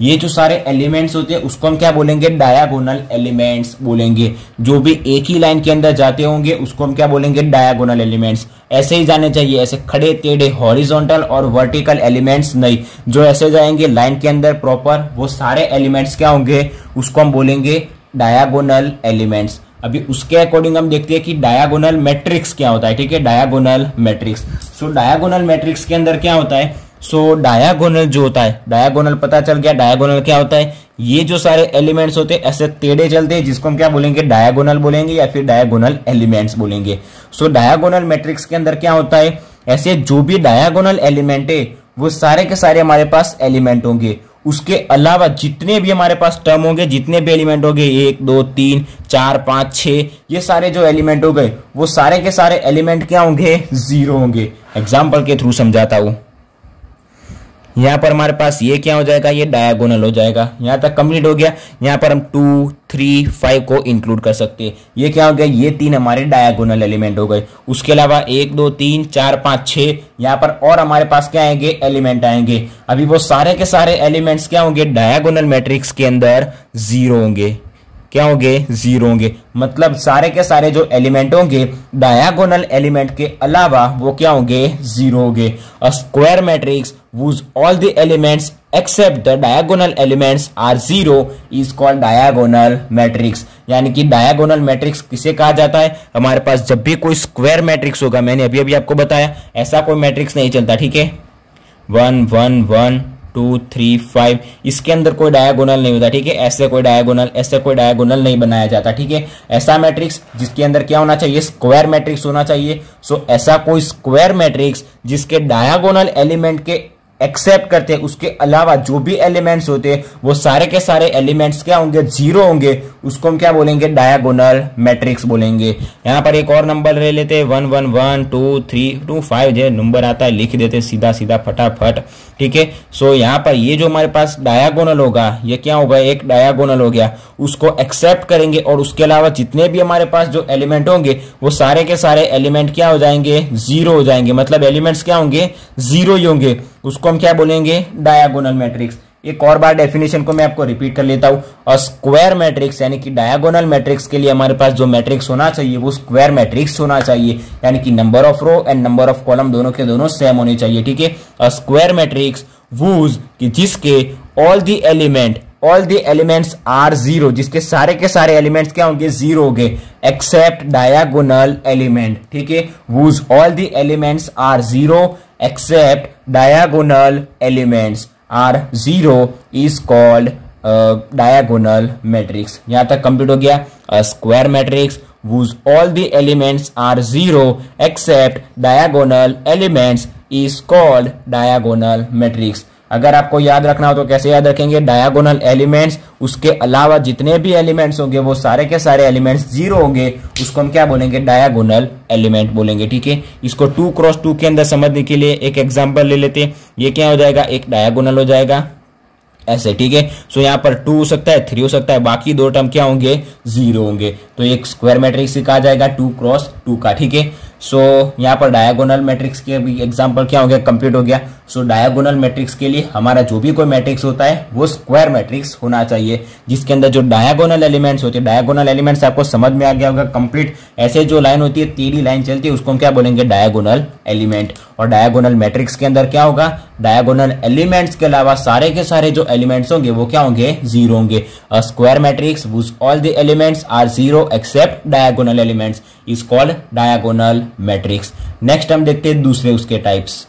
ये जो सारे एलिमेंट्स होते हैं उसको हम क्या बोलेंगे? डायगोनल एलिमेंट्स बोलेंगे। जो भी एक ही लाइन के अंदर जाते होंगे उसको हम क्या बोलेंगे? Diagonal elements. ऐसे ही जाने चाहिए, ऐसे खड़े टेढ़े हॉरिजॉन्टल और वर्टिकल एलिमेंट्स नहीं। जो ऐसे जाएंगे लाइन के अंदर प्रॉपर, वो सारे एलिमेंट्स क्या होंगे? उसको हम बोलेंगे डायगोनल एलिमेंट्स। अभी उसके अकॉर्डिंग हम देखते हैं कि डायगोनल मैट्रिक्स क्या होता है। ठीक है, डायगोनल मैट्रिक्स। सो डायगोनल मैट्रिक्स के अंदर क्या होता है? सो डायगोनल जो होता है, डायगोनल पता चल गया। डायगोनल क्या होता है? ये जो सारे एलिमेंट्स होते हैं ऐसे टेढ़े चलते हैं, जिसको हम क्या बोलेंगे? डायगोनल बोलेंगे या फिर डायगोनल एलिमेंट्स बोलेंगे। सो डायगोनल मैट्रिक्स के अंदर क्या होता है? ऐसे जो भी डायगोनल एलिमेंट है वो सारे के सारे हमारे पास एलिमेंट होंगे। उसके अलावा जितने भी हमारे पास टर्म होंगे, जितने भी एलिमेंट होंगे, 1 2 3 4 5 6, ये सारे जो एलिमेंट हो गए वो सारे के सारे एलिमेंट क्या होंगे? जीरो होंगे। एग्जाम्पल के थ्रू समझाता हूं। यहां पर हमारे पास ये क्या हो जाएगा? ये डायगोनल हो जाएगा। यहां तक कंप्लीट हो गया। यहां पर हम 2 3 5 को इंक्लूड कर सकते हैं। ये क्या हो गया? ये 3 हमारे डायगोनल एलिमेंट हो गए। उसके अलावा 1 2 3 4 5 6 यहां पर और हमारे पास क्या आएंगे? एलिमेंट आएंगे। अभी वो सारे के सारे एलिमेंट्स क्या होंगे? डायगोनल मैट्रिक्स के अंदर जीरो होंगे। क्या होंगे? जीरो होंगे। मतलब सारे के सारे जो एलिमेंट होंगे डायगोनल एलिमेंट के अलावा वो क्या होंगे? जीरो होंगे। A square matrix whose all the elements except the diagonal elements are zero is called diagonal matrix। यानी कि डायगोनल मैट्रिक्स किसे कहा जाता है? हमारे पास जब भी कोई स्क्वायर मैट्रिक्स होगा, मैंने अभी अभी आपको बताया ऐसा कोई मैट्रिक्स नहीं चलता, ठीक है, 1 1 1 2 3 5, इसके अंदर कोई डायगोनल नहीं होता, ठीक है, ऐसे कोई डायगोनल नहीं बनाया जाता, ठीक है। ऐसा मैट्रिक्स जिसके अंदर क्या होना चाहिए? स्क्वायर मैट्रिक्स होना चाहिए। सो ऐसा कोई स्क्वायर मैट्रिक्स जिसके डायगोनल एलिमेंट के एक्सेप्ट करते हैं, उसके अलावा जो भी एलिमेंट्स होते हैं वो सारे के सारे एलिमेंट्स क्या होंगे? जीरो होंगे, उसको हम क्या बोलेंगे? डायगोनल मैट्रिक्स बोलेंगे। यहां पर एक और नंबर ले लेते हैं, 1 1 1 2 3 2 5 जो नंबर आता है लिख देते सीधा सीधा फटाफट, ठीक है। सो यहां पर ये जो हमारे पास डायगोनल होगा, ये क्या होगा? एक डायगोनल हो गया, उसको एक्सेप्ट करेंगे और उसके अलावा जितने भी हमारे पास जो एलिमेंट होंगे वो सारे के सारे एलिमेंट क्या हो जाएंगे? जीरो हो जाएंगे, मतलब एलिमेंट्स क्या होंगे? जीरो ही होंगे, उसको हम क्या बोलेंगे? Diagonal matrix. एक और बार डेफिनेशन को मैं आपको रिपीट कर लेता हूं। और स्क्वायर मैट्रिक्स यानी कि डायगोनल मैट्रिक्स के लिए हमारे पास जो मैट्रिक्स होना चाहिए वो स्क्वायर मैट्रिक्स होना चाहिए, यानी कि number of row and number of column दोनों के दोनों सेम होने चाहिए, ठीक है। और स्क्वायर मैट्रिक्स वूज कि जिसके all the elements are zero, जिसके सारे के सारे एलिमेंट्स क्या होंगे? जीरो होंगे, एक्सेप्ट डायगोनल एलिमेंट, ठीक है। Whose all the elements are zero except diagonal elements are zero is called diagonal matrix. यहां तक कंप्लीट हो गया। Square matrix whose all the elements are zero except diagonal elements is called diagonal matrix। अगर आपको याद रखना हो तो कैसे याद रखेंगे? डायगोनल एलिमेंट्स, उसके अलावा जितने भी एलिमेंट्स होंगे वो सारे के सारे एलिमेंट्स जीरो होंगे, उसको हम क्या बोलेंगे? डायगोनल एलिमेंट बोलेंगे, ठीक है। इसको 2 क्रॉस 2 के अंदर समझने के लिए एक एग्जांपल ले लेते हैं। ये क्या हो जाएगा? एक डायगोनल हो जाएगा ऐसे, ठीक है। सो यहाँ पर 2 हो सकता है, 3 हो सकता है, बाकी दो टर्म क्या होंगे? जीरो होंगे। तो एक स्क्वायर मैट्रिक्स कहा जाएगा 2 क्रॉस 2 का, ठीक है। सो यहाँ पर डायगोनल मैट्रिक्स के एग्जांपल क्या हो गया? कंप्लीट हो गया। सो डायगोनल मैट्रिक्स के लिए हमारा जो भी कोई मैट्रिक्स होता है वो स्क्वायर मैट्रिक्स होना चाहिए, जिसके अंदर जो डायगोनल एलिमेंट्स होते हैं, डायगोनल एलिमेंट्स आपको समझ में आ गया होगा कंप्लीट। ऐसे जो लाइन होती है, टेढ़ी लाइन चलती है, उसको हम क्या बोलेंगे? Diagonal element. और डायगोनल मैट्रिक्स के अंदर क्या होगा? डायगोनल एलिमेंट्स के अलावा सारे के सारे जो एलिमेंट्स होंगे वो क्या होंगे? जीरो होंगे। Square matrix whose all the elements are zero except diagonal elements is called diagonal matrix। Next हम देखते हैं दूसरे उसके टाइप्स।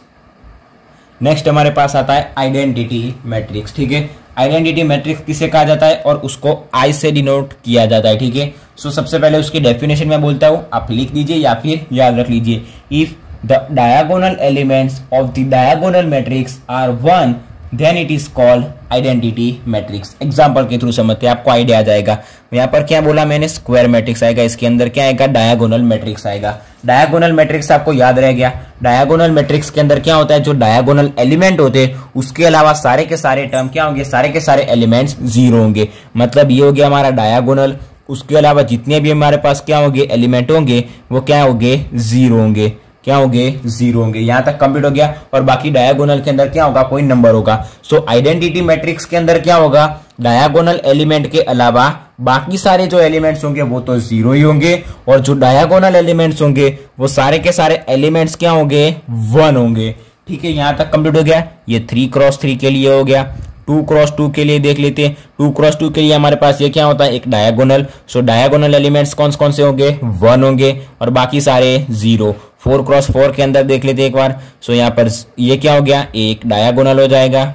नेक्स्ट हमारे पास आता है आइडेंटिटी मैट्रिक्स, ठीक है। आइडेंटिटी मैट्रिक्स किसे कहा जाता है और उसको आई से डिनोट किया जाता है, ठीक है। सो सबसे पहले उसकी डेफिनेशन में बोलता हूं, आप लिख दीजिए या फिर याद रख लीजिए। If the diagonal elements of the diagonal matrix are 1 then it is called identity matrix. Example के थ्रू समझते हैं, आपको आइडिया आ जाएगा। यहाँ पर क्या बोला मैंने? स्क्वायर मैट्रिक्स आएगा, इसके अंदर क्या आएगा? डायगोनल मैट्रिक्स आएगा। डायगोनल मैट्रिक्स आपको याद रह गया। डायगोनल मैट्रिक्स के अंदर क्या होता है? जो डायगोनल एलिमेंट होते हैं उसके अलावा सारे के सारे टर्म क्या होंगे? सारे के सारे एलिमेंट्स जीरो होंगे। मतलब ये हो गया हमारा डायगोनल, उसके अलावा जितने भी हमारे पास क्या होंगे? एलिमेंट होंगे वो क्या होंगे? जीरो होंगे। क्या होंगे? जीरो होंगे। यहां तक कंप्लीट हो गया। और बाकी डायगोनल के अंदर क्या होगा? कोई नंबर होगा। सो आइडेंटिटी मैट्रिक्स के अंदर क्या होगा? डायगोनल एलिमेंट के अलावा बाकी सारे जो एलिमेंट्स होंगे वो तो जीरो ही होंगे, और जो डायगोनल एलिमेंट्स होंगे वो सारे के सारे एलिमेंट्स क्या होंगे? 1 होंगे, ठीक है। यहां तक कंप्लीट हो गया। ये 3 क्रॉस 3 के लिए हो गया। 2 क्रॉस 2 के लिए देख लेते हैं। 2 क्रॉस 2 के लिए हमारे पास ये क्या होता है? एक डायगोनल। सो डायगोनल एलिमेंट्स कौन कौन से होंगे? 1 होंगे और बाकी सारे जीरो। 4 क्रॉस 4 के अंदर देख लेते हैं एक बार। सो यहाँ पर ये क्या हो गया? एक डायगोनल हो जाएगा,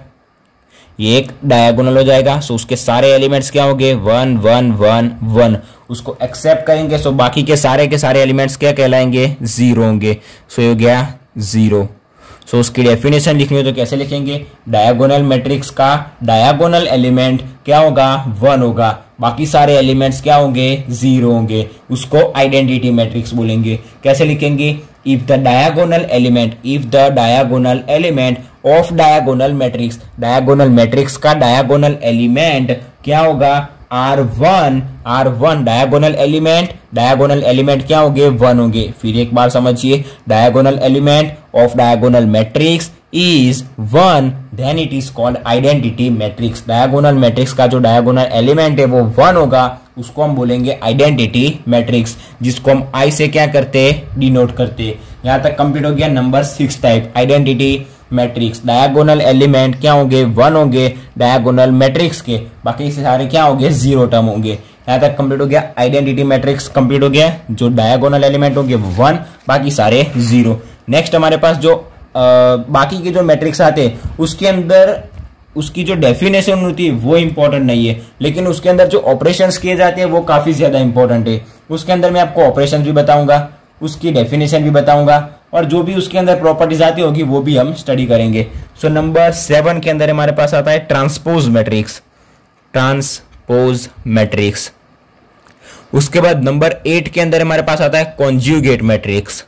ये एक डायगोनल हो जाएगा। सो उसके सारे एलिमेंट्स क्या होंगे? 1 1 1 1। उसको एक्सेप्ट करेंगे, सो बाकी के सारे एलिमेंट्स क्या कहलाएंगे? जीरो होंगे। सो ये हो गया जीरो। सो उसकी डेफिनेशन लिखनी हो तो कैसे लिखेंगे? डायगोनल मैट्रिक्स का डायगोनल एलिमेंट क्या होगा? 1 होगा, बाकी सारे एलिमेंट्स क्या होंगे? जीरो होंगे। उसको आइडेंटिटी मैट्रिक्स बोलेंगे। कैसे लिखेंगे? If the diagonal element of diagonal matrix, diagonal matrix का डायगोनल एलिमेंट क्या होगा? R1 डायगोनल एलिमेंट क्या होंगे? 1 होंगे। फिर एक बार समझिए, diagonal element of diagonal matrix is 1 then it is called identity matrix. Diagonal matrix का जो डायगोनल एलिमेंट है वो 1 होगा, उसको हम बोलेंगे आइडेंटिटी मैट्रिक्स, जिसको हम आई से क्या करते हैं? डिनोट करते हैं। यहां तक कंप्लीट हो गया number 6 type, identity matrix, diagonal element क्या होंगे 1 होंगे डायगोनल मैट्रिक्स के, बाकी सारे क्या होंगे 0 टर्म होंगे। यहां तक कंप्लीट हो गया, आइडेंटिटी मैट्रिक्स कंप्लीट हो गया, जो डायगोनल एलिमेंट होंगे 1 बाकी सारे 0। नेक्स्ट हमारे पास जो बाकी के जो मैट्रिक्स आते हैं उसके अंदर उसकी जो डेफिनेशन होती है वो इंपॉर्टेंट नहीं है, लेकिन उसके अंदर जो ऑपरेशंस किए जाते हैं वो काफी ज्यादा इंपॉर्टेंट है। उसके अंदर मैं आपको ऑपरेशन भी बताऊंगा, उसकी डेफिनेशन भी बताऊंगा, और जो भी उसके अंदर प्रॉपर्टीज आती होगी वो भी हम स्टडी करेंगे। सो नंबर 7 के अंदर हमारे पास आता है ट्रांसपोज मैट्रिक्स, ट्रांसपोज मैट्रिक्स। उसके बाद नंबर 8 के अंदर हमारे पास आता है कॉन्ज्यूगेट मैट्रिक्स,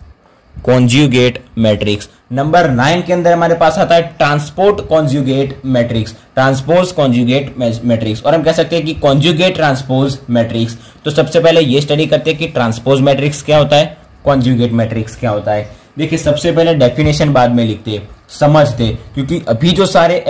कॉन्ज्यूगेट मैट्रिक्स। नंबर 9 के अंदर हमारे पास आता है ट्रांसपोर्ट कॉन्ज्यूगेट मैट्रिक्स, ट्रांसपोज कॉन्ज्यूगेट मैट्रिक्स, और हम कह सकते हैं कि कॉन्ज्यूगेट ट्रांसपोज मैट्रिक्स। तो सबसे पहले ये स्टडी करते हैं कि ट्रांसपोज मैट्रिक्स क्या होता है, कॉन्ज्यूगेट मैट्रिक्स क्या होता है। देखिए सबसे पहले डेफिनेशन बाद में लिखते हैं, समझते, क्योंकि अभी जो सारे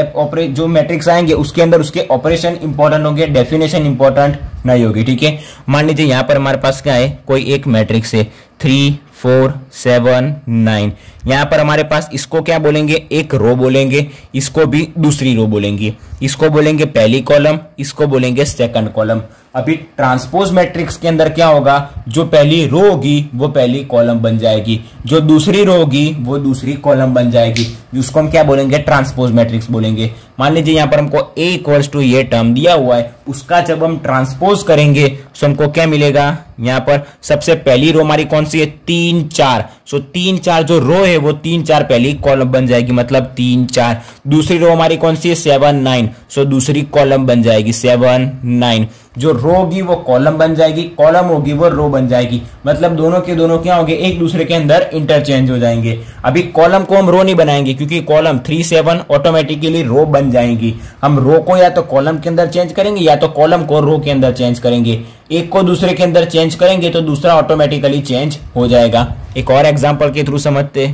जो मैट्रिक्स आएंगे उसके अंदर उसके ऑपरेशन इंपॉर्टेंट होंगे, डेफिनेशन इंपॉर्टेंट नहीं होगी। ठीक है, मान लीजिए यहां पर हमारे पास क्या है, कोई एक मैट्रिक्स है 3 4 7 9। यहां पर हमारे पास इसको क्या बोलेंगे, एक रो बोलेंगे, इसको भी दूसरी रो बोलेंगे, इसको बोलेंगे पहली कॉलम, इसको बोलेंगे सेकंड कॉलम। अभी ट्रांसपोज मैट्रिक्स के अंदर क्या होगा, जो पहली रो होगी वो पहली कॉलम बन जाएगी, जो दूसरी रो होगी वो दूसरी कॉलम बन जाएगी, जिसको हम क्या बोलेंगे, ट्रांसपोज मैट्रिक्स बोलेंगे। मान लीजिए यहां पर हमको A इक्वल्स टू ये टर्म दिया हुआ है, उसका जब हम ट्रांसपोज करेंगे तो हमको क्या मिलेगा, यहां पर सबसे पहली रो हमारी कौन सी है 3 4। सो 3 4 जो रो है वो 3 4 पहली कॉलम बन जाएगी, मतलब 3 4। दूसरी रो हमारी कौन सी है 7 9। सो दूसरी कॉलम बन जाएगी 7 9। जो रो होगी वो कॉलम बन जाएगी, कॉलम होगी वो रो बन जाएगी, मतलब दोनों के दोनों क्या होंगे, एक दूसरे के अंदर इंटरचेंज हो जाएंगे। अभी कॉलम को हम रो नहीं बनाएंगे, क्योंकि कॉलम 3 7 ऑटोमेटिकली रो बन जाएंगी। हम रो को या तो कॉलम के अंदर चेंज करेंगे या तो कॉलम को रो के अंदर चेंज करेंगे। एक को दूसरे के अंदर चेंज करेंगे तो दूसरा ऑटोमेटिकली चेंज हो जाएगा। एक और एग्जांपल के थ्रू समझते,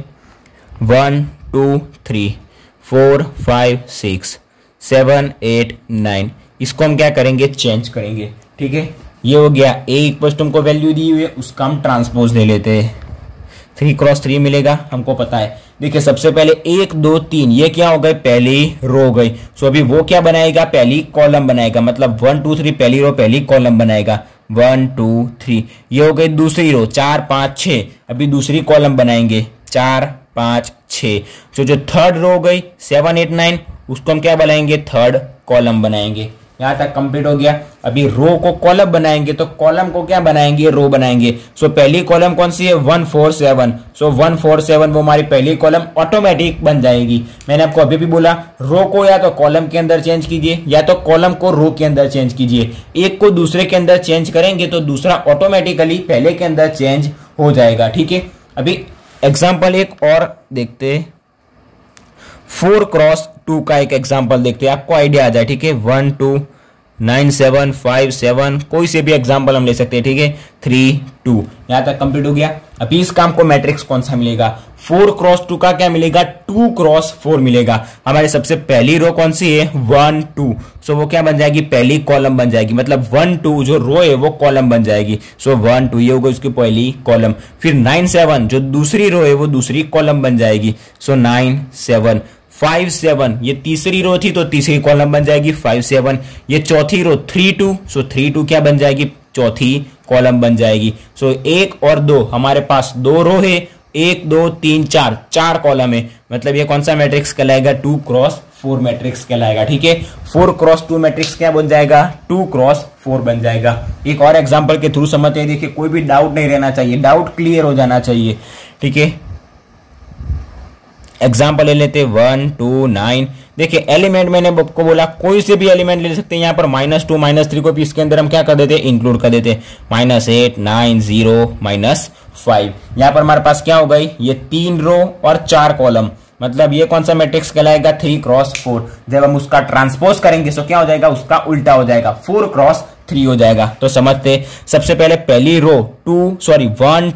1 2 3 4 5 6 7 8 9। इसको हम क्या करेंगे, चेंज करेंगे। ठीक है, ये हो गया A इक्वल टू हमको वैल्यू दी हुई है, उसका हम ट्रांसपोज ले लेते हैं, 3 क्रॉस 3 मिलेगा, हमको पता है। देखिए सबसे पहले 1 2 3 ये क्या हो गए, पहली रो हो गई। सो अभी वो क्या बनाएगा, पहली कॉलम बनाएगा, मतलब 1 2 3 पहली रो पहली कॉलम बनाएगा, 1 2 3। ये हो गई दूसरी रो 4 5 6, अभी दूसरी कॉलम बनाएंगे 4 5 6। सो जो थर्ड रो हो गई 7 8 9, उसको हम क्या बनाएंगे, थर्ड कॉलम बनाएंगे। यहां तक कंप्लीट हो गया। अभी रो को कॉलम बनाएंगे तो कॉलम को क्या बनाएंगे, रो बनाएंगे। सो पहली कॉलम कौन सी है, 1 4 7। सो 1 4 7 वो हमारी पहली कॉलम ऑटोमेटिक बन जाएगी। मैंने आपको अभी भी बोला, रो को या तो कॉलम के अंदर चेंज कीजिए या तो कॉलम को रो के अंदर चेंज कीजिए। एक को दूसरे के अंदर चेंज करेंगे तो दूसरा ऑटोमेटिकली पहले के अंदर चेंज हो जाएगा। ठीक है, अभी एग्जाम्पल एक और देखते, 4 क्रॉस 2 का एक एग्जाम्पल देखते हैं, आपको आइडिया आ जाए। ठीक है, 1 2 9 7 5 7, कोई से भी एग्जाम्पल हम ले सकते हैं। ठीक है, 3 2, यहां तक कंप्लीट हो गया। अभी इस काम को मैट्रिक्स कौन सा मिलेगा, 4 क्रॉस 2 का क्या मिलेगा, 2 क्रॉस 4 मिलेगा। हमारे सबसे पहली रो कौन सी है, 1 2। सो वो क्या बन जाएगी, पहली कॉलम बन जाएगी, मतलब 1 2 जो रो है वो कॉलम बन जाएगी। सो 1 2 ये होगा उसकी पहली कॉलम। फिर 9 7 जो दूसरी रो है वो दूसरी कॉलम बन जाएगी। सो 9 7 5 7 ये तीसरी रो थी तो तीसरी कॉलम बन जाएगी 5 7। ये चौथी रो 3 2। सो 3 2 क्या बन जाएगी, चौथी कॉलम बन जाएगी। सो 1 और 2 हमारे पास 2 रो है, 1 2 3 4 4 कॉलम है, मतलब ये कौन सा मैट्रिक्स कहलाएगा, 2 क्रॉस 4 मैट्रिक्स कहलाएगा। ठीक है, 4 क्रॉस 2 मैट्रिक्स क्या बन जाएगा, 2 क्रॉस 4 बन जाएगा। एक और एग्जांपल के थ्रू समझते हैं। देखिए कोई भी डाउट नहीं रहना चाहिए, डाउट क्लियर हो जाना चाहिए। ठीक है, एग्जाम्पल ले लेते 1 2 9। देखिए एलिमेंट मैंने आपको बोला कोई से भी एलिमेंट ले सकते हैं। यहाँ पर -2 -3 को भी इसके अंदर हम क्या कर देते हैं, इंक्लूड कर देते हैं। -8 9 0 -5। यहाँ पर हमारे पास क्या हो गई, ये 3 रो और 4 कॉलम, मतलब ये कौन सा मैट्रिक्स कहलाएगा, 3 क्रॉस 4। जब हम उसका ट्रांसपोज करेंगे तो क्या हो जाएगा, उसका उल्टा हो जाएगा, 4 क्रॉस 3 हो जाएगा। तो समझते, सबसे पहले पहली रो 1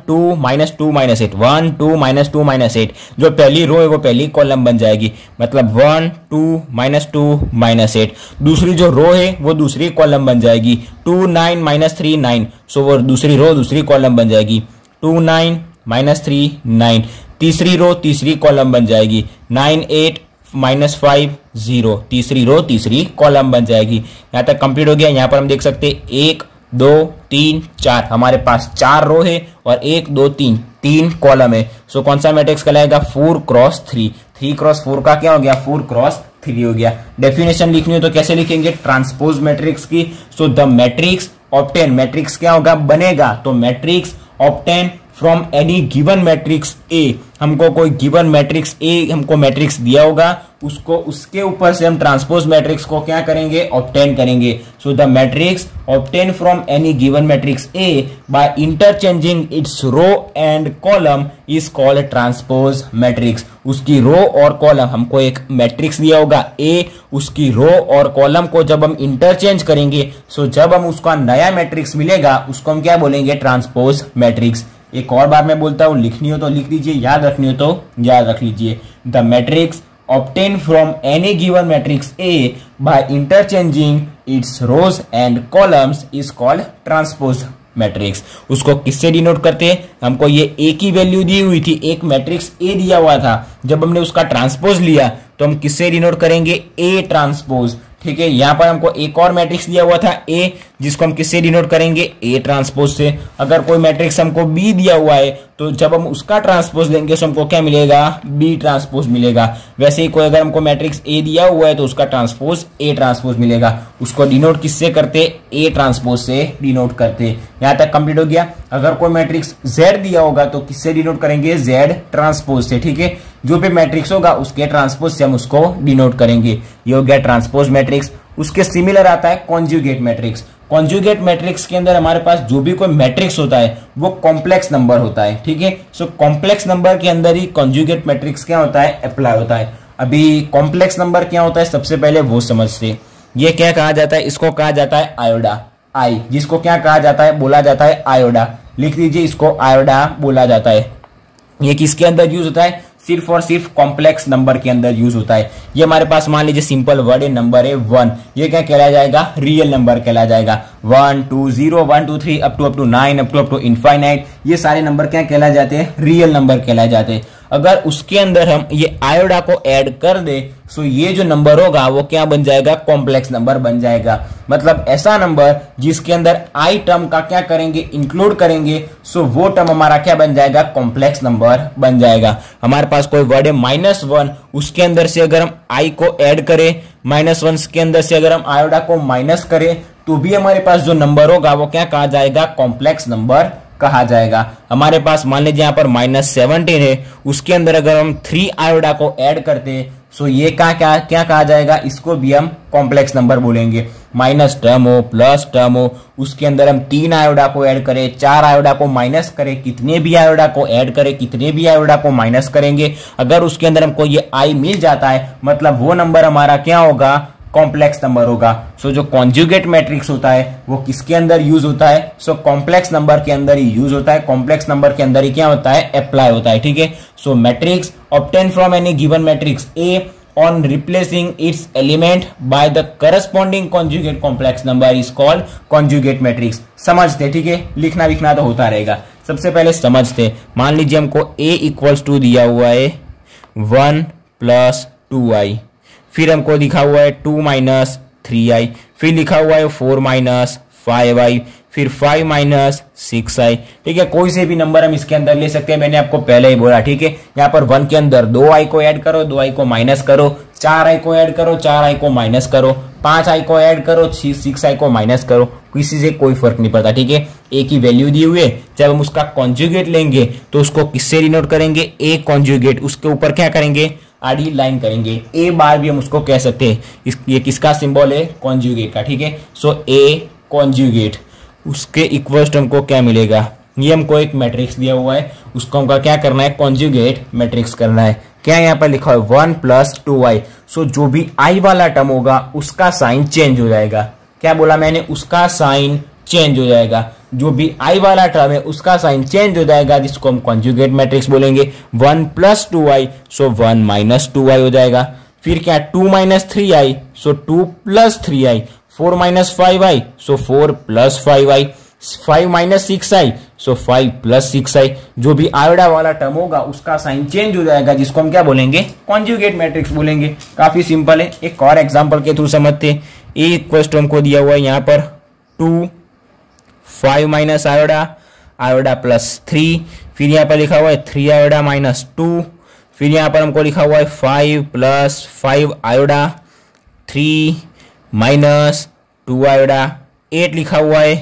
2 -2 -8 1 2 -2 -8 जो पहली रो है वो पहली कॉलम बन जाएगी, मतलब 1 2 -2 -8। दूसरी जो रो है वो दूसरी कॉलम बन जाएगी, 2 9 -3 9। सो वो दूसरी रो दूसरी कॉलम बन जाएगी, 2 9 -3 9। तीसरी रो तीसरी कॉलम बन जाएगी, 9 8 -5 0, तीसरी रो तीसरी कॉलम बन जाएगी। यहां तक कंप्लीट हो गया। यहां पर हम देख सकते हैं 1 2 3 4, हमारे पास 4 रो है और 1 2 3 3 कॉलम है। सो कौन सा मैट्रिक्स कहलाएगा? 4 क्रॉस 3, 3 क्रॉस 4 का क्या हो गया? 4 क्रॉस 3 हो गया। डेफिनेशन लिखनी हो तो कैसे लिखेंगे? ट्रांसपोज मैट्रिक्स की। सो द मैट्रिक्स ऑब्टेन, मैट्रिक्स क्या होगा? बनेगा। तो matrix obtain from any given matrix ए, हमको कोई गिवन मैट्रिक्स ए हमको मैट्रिक्स दिया होगा, उसको उसके ऊपर से हम ट्रांसपोज मैट्रिक्स को क्या करेंगे? ऑब्टेन करेंगे। So the matrix obtain from any given matrix A by interchanging its row and column is called transpose matrix. उसकी रो और कॉलम, हमको एक मैट्रिक्स दिया होगा ए, उसकी रो और कॉलम को जब हम इंटरचेंज करेंगे, सो जब हम उसका नया मैट्रिक्स मिलेगा उसको हम क्या बोलेंगे? Transpose matrix. एक और बार मैं बोलता हूं, लिखनी हो तो लिख लीजिए, याद रखनी हो तो याद रख लीजिए। The matrix obtained from any given matrix A by interchanging its rows and columns is called transpose matrix. उसको किससे डिनोट करते हैं? हमको ये ए की वैल्यू दी हुई थी, एक मैट्रिक्स ए दिया हुआ था, जब हमने उसका ट्रांसपोज लिया तो हम किससे डिनोट करेंगे? A transpose. ठीक है, यहां पर हमको एक और मैट्रिक्स दिया हुआ था ए, जिसको हम किससे डिनोट करेंगे? ए ट्रांसपोज से। अगर कोई मैट्रिक्स हमको बी दिया हुआ है तो जब हम उसका ट्रांसपोज लेंगे तो हमको क्या मिलेगा? बी ट्रांसपोज मिलेगा। वैसे ही कोई अगर हमको मैट्रिक्स ए दिया हुआ है तो उसका ट्रांसपोज ए ट्रांसपोज मिलेगा। उसको डिनोट किससे करते? ए ट्रांसपोज से डिनोट करते। यहां तक कंप्लीट हो गया। अगर कोई मैट्रिक्स जेड दिया होगा तो किससे डिनोट करेंगे? जेड ट्रांसपोज से। ठीक है, जो भी मैट्रिक्स होगा उसके ट्रांसपोज से हम उसको डिनोट करेंगे। ये हो गया ट्रांसपोज मैट्रिक्स। उसके सिमिलर आता है कॉन्जुगेट मैट्रिक्स। कॉन्जुगेट मैट्रिक्स के अंदर हमारे पास जो भी कोई मैट्रिक्स होता है वो कॉम्प्लेक्स नंबर होता है। ठीक है, सो कॉम्प्लेक्स नंबर के अंदर ही कॉन्जुगेट मैट्रिक्स क्या होता है? अप्लाई होता है। अभी कॉम्प्लेक्स नंबर क्या होता है सबसे पहले वो समझते। ये क्या कहा जाता है? इसको कहा जाता है आयोडा, आई, जिसको क्या कहा जाता है? बोला जाता है आयोडा। लिख लीजिए, इसको आयोडा बोला जाता है। ये किसके अंदर यूज होता है? सिर्फ और सिर्फ कॉम्प्लेक्स नंबर के अंदर यूज होता है। ये हमारे पास मान लीजिए सिंपल वर्ड है, नंबर है 1, ये क्या कहलाया जाएगा? रियल नंबर कहलाया जाएगा। 1 2 0 1 2 3 up to 9 up to infinite, ये सारे नंबर क्या कहलाए जाते हैं? रियल नंबर कहलाए जाते हैं। अगर उसके अंदर हम ये आयोडा को ऐड कर दे सो ये जो नंबर होगा वो क्या बन जाएगा? कॉम्प्लेक्स नंबर बन जाएगा। मतलब ऐसा नंबर जिसके अंदर आई टर्म का क्या करेंगे? इंक्लूड करेंगे, सो वो टर्म हमारा क्या बन जाएगा? कॉम्प्लेक्स नंबर बन जाएगा। हमारे पास कोई वर्ड है -1, उसके अंदर से अगर हम आई को ऐड करें, -1 के अंदर से अगर हम आयोडा को माइनस करें तो भी हमारे पास जो नंबर होगा वो क्या कहा जाएगा? कॉम्प्लेक्स नंबर कहा जाएगा। हमारे पास मान लीजिए यहाँ पर -17 है, उसके अंदर अगर हम 3 आयोडा को ऐड करते सो ये क्या कहा जाएगा? इसको भी हम कॉम्प्लेक्स नंबर बोलेंगे। माइनस टर्म हो, प्लस टर्म हो, उसके अंदर हम 3 आयोडा को ऐड करें, 4 आयोडा को माइनस करें, कितने भी आयोडा को ऐड करें, कितने भी आयोडा को माइनस करेंगे, अगर उसके अंदर हमको ये आई मिल जाता है मतलब वो नंबर हमारा क्या होगा? कॉम्प्लेक्स नंबर होगा। सो जो कॉन्जुगेट मैट्रिक्स होता है वो किसके अंदर यूज होता है? सो कॉम्प्लेक्स नंबर के अंदर ही यूज होता है। कॉम्प्लेक्स नंबर के अंदर ही क्या होता है? अप्लाई होता है। ठीक है, so matrix obtain from any given matrix A on replacing its element by the corresponding conjugate complex number is called conjugate matrix। समझते? ठीक है, लिखना विखना तो होता रहेगा। सबसे पहले समझते। मान लीजिए हमको a इक्वल्स टू दिया हुआ है 1 + 2i, फिर हमको लिखा हुआ है 2 - 3i, फिर लिखा हुआ है 4 - 5i, फिर 5 - 6i। ठीक है, कोई से भी नंबर हम इसके अंदर ले सकते हैं, मैंने आपको पहले ही बोला। ठीक है, यहाँ पर 1 के अंदर 2i को ऐड करो, 2i को माइनस करो, 4i को ऐड करो, 4i को माइनस करो, 5i को ऐड करो, 6i को माइनस करो, किसी से कोई फर्क नहीं पड़ता। ठीक है, ए की वैल्यू दी हुई है, जब हम उसका कॉन्जुगेट लेंगे तो उसको किससे डिनोट करेंगे? ए कॉन्जुगेट। उसके ऊपर क्या करेंगे? आडी लाइन करेंगे। ए बार भी हम उसको कह सकते हैं। ये किसका सिंबल है? कॉन्जुगेट का। ठीक है, सो ए कॉन्जुगेट, उसके इक्वल्स टू हमको क्या मिलेगा? ये हमको एक मैट्रिक्स दिया हुआ है, उसको हमको क्या करना है? कॉन्जुगेट मैट्रिक्स करना है। क्या यहाँ पर लिखा है? 1 + 2i। सो जो भी आई वाला टर्म होगा उसका साइन चेंज हो जाएगा। क्या बोला मैंने? उसका साइन चेंज हो जाएगा। जो भी आई वाला टर्म है उसका साइन चेंज हो जाएगा, जिसको हम कॉन्जुगेट मैट्रिक्स बोलेंगे। 1 + 2i, सो 1 - 2i हो जाएगा। फिर क्या? 2 - 3i, सो 2 + 3i, 4 - 5i, सो 4 + 5i, 5 माइनस 6 आई, सो 5 प्लस 6 आई। जो भी आयोडा वाला टर्म होगा उसका साइन चेंज हो जाएगा, जिसको हम क्या बोलेंगे, कॉन्जुगेट मैट्रिक्स बोलेंगे। काफी सिंपल है। एक और एग्जांपल के थ्रू समझते हैं। ए इक्वल टू हमको दिया हुआ है यहाँ पर 2, 5 माइनस आयोडा, आयोडा प्लस 3, फिर यहाँ पर लिखा हुआ है 3 आयोडा माइनस 2, फिर यहाँ पर हमको लिखा हुआ है 5 प्लस 5 आयोडा, 3 माइनस 2 आयोडा, 8 लिखा हुआ है,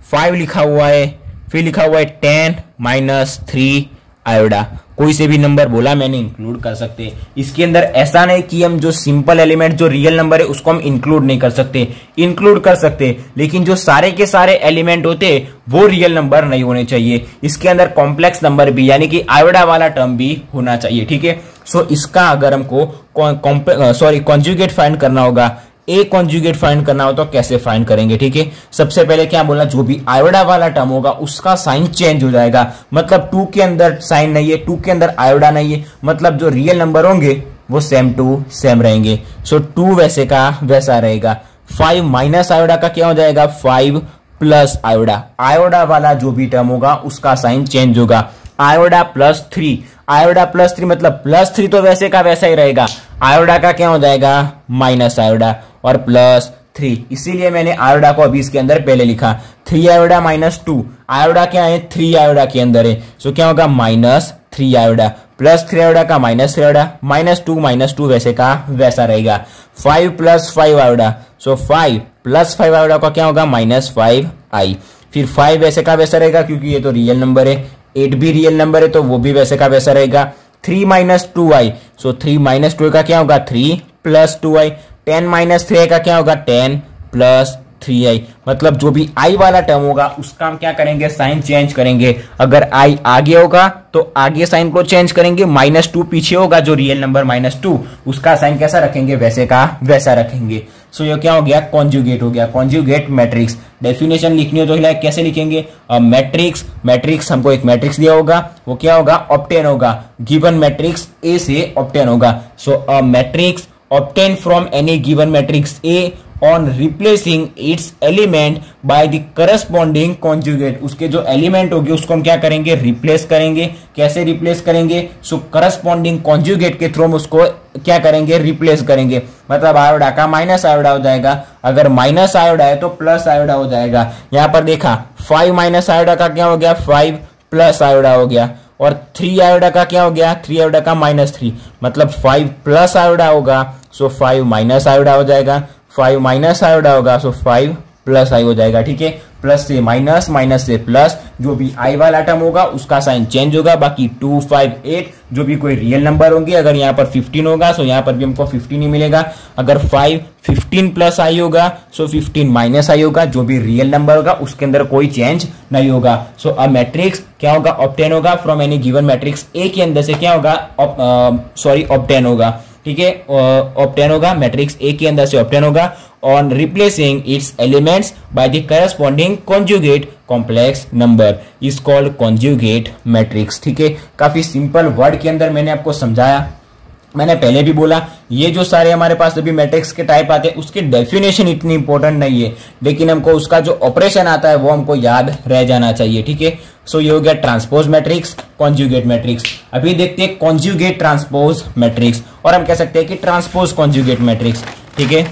5 लिखा हुआ है, फिर लिखा हुआ है 10 माइनस 3 आयोडा। कोई से भी नंबर बोला मैंने इंक्लूड कर सकते। इसके अंदर ऐसा नहीं कि हम जो सिंपल एलिमेंट जो रियल नंबर है उसको हम इंक्लूड नहीं कर सकते, इंक्लूड कर सकते, लेकिन जो सारे के सारे एलिमेंट होते वो रियल नंबर नहीं होने चाहिए। इसके अंदर कॉम्प्लेक्स नंबर भी यानी कि आयोडा वाला टर्म भी होना चाहिए, ठीक है। सो इसका अगर हमको कॉन्जुगेट फाइंड करना होगा, ए कॉन्जुगेट फाइंड करना हो तो कैसे फाइंड करेंगे, ठीक है। सबसे पहले क्या बोला, जो भी आयोडा वाला टर्म होगा उसका साइन चेंज हो जाएगा। मतलब 2 के अंदर साइन नहीं है, 2 के अंदर आयोडा नहीं है, मतलब जो रियल नंबर होंगे वो सेम टू सेम रहेंगे। सो 2 वैसे का वैसा रहेगा। 5 माइनस आयोडा का क्या हो जाएगा, 5 प्लस आयोडा। आयोडा वाला जो भी टर्म होगा उसका साइन चेंज होगा। आयोडा प्लस 3, आयोडा प्लस 3 मतलब प्लस 3 तो वैसे का वैसा ही रहेगा। आयोडा का क्या हो जाएगा, माइनस आयोडा और प्लस 3, इसीलिए मैंने आयोडा को अभी इसके अंदर पहले लिखा। 3 आयोडा माइनस 2, आयोडा क्या है, 3 आयोडा के अंदर है, सो क्या होगा माइनस 3 आयोडा, प्लस 3 आयोडा का माइनस 3 आयोडा, माइनस 2 वैसे का वैसा रहेगा। 5 प्लस 5 आयोडा, सो 5 प्लस 5 आयोडा का क्या होगा, माइनस 5 आई। फिर 5 वैसे का वैसा रहेगा क्योंकि ये तो रियल नंबर है। 8 भी रियल नंबर है तो वो भी वैसे का वैसा रहेगा। 3 माइनस 2 आई, सो 3 माइनस 2 का क्या होगा, 3 प्लस 2 आई। 10 माइनस 3 का क्या होगा, 10 प्लस 3 आई। मतलब जो भी आई वाला टर्म होगा उसका हम क्या करेंगे, साइन चेंज करेंगे। अगर आई आगे होगा तो आगे साइन को चेंज करेंगे, -2 पीछे होगा जो रियल नंबर -2 उसका साइन कैसा रखेंगे, वैसे का वैसा रखेंगे। सो ये क्या हो गया, कॉन्जुगेट हो गया, कॉन्जुगेट मैट्रिक्स। डेफिनेशन लिखनी हो तो कैसे लिखेंगे, मैट्रिक्स हमको एक मैट्रिक्स दिया होगा, वो क्या होगा, ऑब्टेन होगा, गिवन मैट्रिक्स ए से ऑब्टेन होगा। So a matrix obtained from any given matrix A on replacing its element by the corresponding conjugate। उसके जो एलिमेंट होगी उसको हम क्या करेंगे, रिप्लेस करेंगे। कैसे रिप्लेस करेंगे, सो करस्पॉन्डिंग कॉन्जुगेट के थ्रू हम उसको क्या करेंगे, रिप्लेस करेंगे। मतलब आयोडा का माइनस आयोडा हो जाएगा, अगर माइनस आयोडा है तो प्लस आयोडा हो जाएगा। यहाँ पर देखा 5 माइनस आयोडा का क्या हो गया, 5 प्लस आयोडा हो गया। और 3 आयोडा का क्या हो गया, 3 आयोडा का -3, मतलब 5 प्लस आयोडा होगा, सो 5 माइनस आयोडा हो जाएगा। 5 माइनस आयोडा होगा, सो 5 प्लस आई हो जाएगा, ठीक है। प्लस से माइनस, माइनस से प्लस, जो भी आई वाला टर्म होगा उसका साइन चेंज होगा। बाकी 2, 5, 8 जो भी कोई रियल नंबर होंगे, अगर यहाँ पर 15 होगा सो यहाँ पर भी हमको 15 ही मिलेगा। अगर 5 15 प्लस आई होगा सो 15 माइनस आई होगा, जो भी रियल नंबर होगा उसके अंदर कोई चेंज नहीं होगा। सो अ मैट्रिक्स क्या होगा, ऑब्टेन होगा फ्रॉम एनी गिवन मैट्रिक्स ए के अंदर से क्या होगा, ऑब्टेन होगा, ठीक है। ऑब्टेन होगा, मैट्रिक्स ए के अंदर से ऑब्टेन होगा on replacing it's elements by the corresponding conjugate complex number is called conjugate matrix, ठीक है। काफी सिंपल वर्ड के अंदर मैंने आपको समझाया। मैंने पहले भी बोला ये जो सारे हमारे पास अभी मैट्रिक्स के टाइप आते हैं उसकी डेफिनेशन इतनी इंपॉर्टेंट नहीं है, लेकिन हमको उसका जो ऑपरेशन आता है वो हमको याद रह जाना चाहिए, ठीक है। सो ये हो गया ट्रांसपोज मैट्रिक्स, कॉन्जुगेट मैट्रिक्स। अभी देखते हैं कॉन्जुगेट ट्रांसपोज मैट्रिक्स, और हम कह सकते हैं कि ट्रांसपोज कॉन्जुगेट मैट्रिक्स, ठीक है।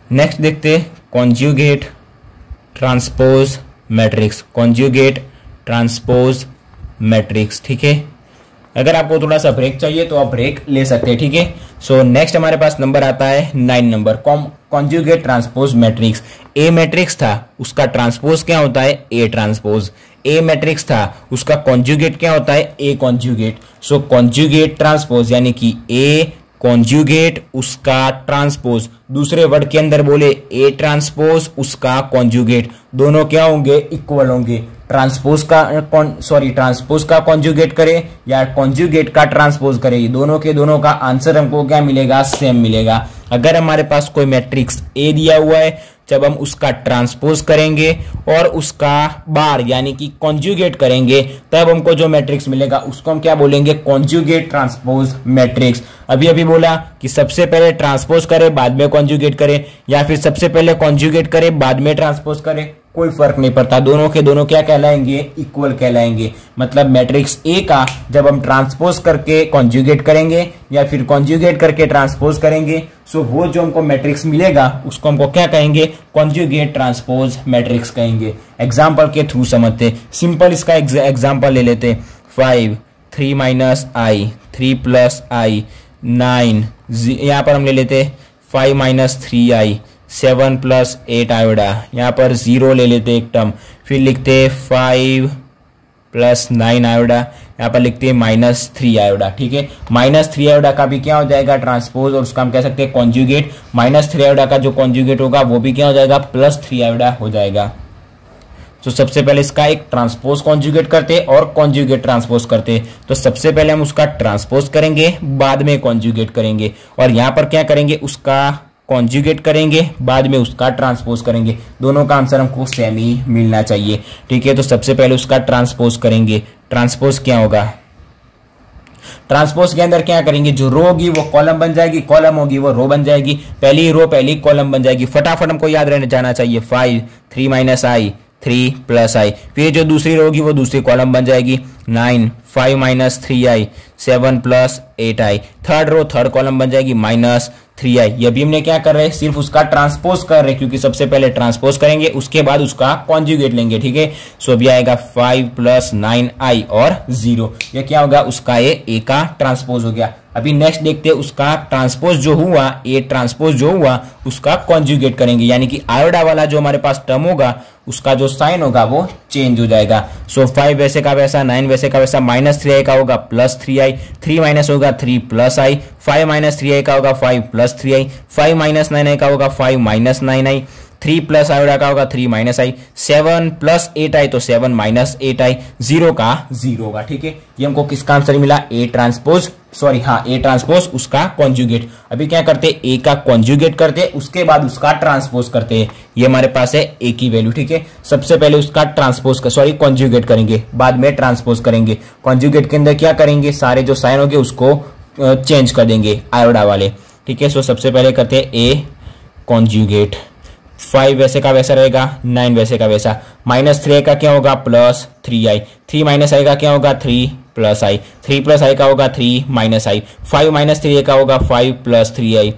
नेक्स्ट देखते हैं conjugate transpose matrix, conjugate transpose matrix, ठीक है। अगर आपको थोड़ा सा ब्रेक चाहिए तो आप ब्रेक ले सकते हैं, ठीक है। सो नेक्स्ट हमारे पास नंबर आता है 9 नंबर, कॉन्जुगेट ट्रांसपोज मैट्रिक्स। ए मैट्रिक्स था उसका ट्रांसपोज क्या होता है, ए ट्रांसपोज। ए मैट्रिक्स था उसका कॉन्जुगेट क्या होता है, ए कॉन्जुगेट। सो कॉन्जुगेट ट्रांसपोज यानी कि ए कॉन्जुगेट उसका ट्रांसपोज, दूसरे वर्ड के अंदर बोले ए ट्रांसपोज उसका कॉन्जुगेट, दोनों क्या होंगे, इक्वल होंगे। ट्रांसपोज का कॉन्जुगेट करे या कॉन्जुगेट का ट्रांसपोज करे, दोनों के दोनों का आंसर हमको क्या मिलेगा, सेम मिलेगा। अगर हमारे पास कोई मैट्रिक्स ए दिया हुआ है, जब हम उसका ट्रांसपोज करेंगे और उसका बार यानी कि कॉन्जुगेट करेंगे तब हमको जो मैट्रिक्स मिलेगा उसको हम क्या बोलेंगे, कॉन्जुगेट ट्रांसपोज मैट्रिक्स। अभी अभी बोला कि सबसे पहले ट्रांसपोज करे बाद में कॉन्जुगेट करे, या फिर सबसे पहले कॉन्जुगेट करे बाद में ट्रांसपोज करे, कोई फर्क नहीं पड़ता, दोनों के दोनों क्या कहलाएंगे, इक्वल कहलाएंगे। मतलब मैट्रिक्स ए का जब हम ट्रांसपोज करके कॉन्जुगेट करेंगे या फिर कॉन्जुगेट करके ट्रांसपोज करेंगे, सो वो जो हमको मैट्रिक्स मिलेगा उसको हमको क्या कहेंगे, कॉन्जुगेट ट्रांसपोज मैट्रिक्स कहेंगे। एग्जाम्पल के थ्रू समझते, सिंपल इसका एग्जाम्पल ले लेते। 5 3 माइनस आई 3 प्लस आई 9, यहाँ पर हम ले लेते 5 माइनस 3i 7 प्लस 8 आयोडा, यहाँ पर 0 ले लेते एक टर्म, फिर लिखते 5 प्लस 9 आयोडा, यहाँ पर लिखते हैं -3 आयोडा। ठीक है, -3 आयोडा का भी क्या हो जाएगा, ट्रांसपोज, और उसका हम कह सकते हैं कॉन्जुगेट। -3 आयोडा का जो कॉन्जुगेट होगा वो भी क्या हो जाएगा, +3 आयोडा हो जाएगा। तो सबसे पहले इसका एक ट्रांसपोज कॉन्जुगेट करते और कॉन्जुगेट ट्रांसपोज करते। तो सबसे पहले हम उसका ट्रांसपोज करेंगे, बाद में कॉन्जुगेट करेंगे, और यहाँ पर क्या करेंगे, उसका कॉन्जुगेट करेंगे, बाद में उसका ट्रांसपोज करेंगे। दोनों का आंसर हमको सेम ही मिलना चाहिए। ठीक है, तो सबसे पहले उसका ट्रांसपोज करेंगे। ट्रांसपोज क्या होगा, ट्रांसपोज के अंदर क्या करेंगे, जो रो होगी वो कॉलम बन जाएगी, कॉलम होगी वो रो बन जाएगी, पहली रो पहली कॉलम बन जाएगी। फटाफट हमको याद रहने जाना चाहिए, 5 3 माइनस आई 3 प्लस आई, फिर जो दूसरी रो होगी वो दूसरी कॉलम बन जाएगी। 9 5 minus 3i 7 plus 8i, third row third column बन जाएगी -3i। ये भी हमने क्या कर रहे हैं, सिर्फ उसका ट्रांसपोज कर रहे हैं, क्योंकि सबसे पहले ट्रांसपोज करेंगे उसके बाद उसका कॉन्जुगेट लेंगे। ठीक है, सो अभी आएगा 5 प्लस 9i और 0, ये क्या होगा, उसका ये ए का ट्रांसपोज हो गया। अभी नेक्स्ट देखते हैं उसका ट्रांसपोज जो हुआ, ए ट्रांसपोज जो हुआ उसका कॉन्जुगेट करेंगे, यानी कि आयोडा वाला जो हमारे पास टर्म होगा उसका जो साइन होगा वो चेंज हो जाएगा। सो 5 वैसे का वैसा, 9 वैसे का वैसा, -3i का होगा +3i, 3 माइनस होगा 3 प्लस आई, 5 माइनस 3i का होगा 5 प्लस 3i, 5 माइनस 9i का होगा 5 माइनस 9i, 3 प्लस आयोडा का होगा 3 माइनस आई, 7 प्लस 8i तो 7 माइनस 8i, 0 का 0 होगा। ठीक है, ये हमको किसका आंसर मिला, ए ट्रांसपोज, सॉरी हाँ ए ट्रांसपोज उसका कॉन्जुगेट। अभी क्या करते, ए का कॉन्जुगेट करते उसके बाद उसका ट्रांसपोज करते हैं। ये हमारे पास है ए की वैल्यू। ठीक है, सबसे पहले उसका ट्रांसपोज का सॉरी कॉन्जुगेट करेंगे, बाद में ट्रांसपोज करेंगे। कॉन्जुगेट के अंदर क्या करेंगे, सारे जो साइन होंगे उसको चेंज कर देंगे आयोडा वाले। ठीक है, सो सबसे पहले करते हैं ए कॉन्जुगेट। 5 वैसे का वैसा रहेगा, 9 वैसे का वैसा, -3i का क्या होगा, +3i, 3 माइनस आई का क्या होगा, 3 प्लस आई, 3 प्लस आई का होगा 3 माइनस आई, 5 माइनस 3i का होगा 5 प्लस 3i,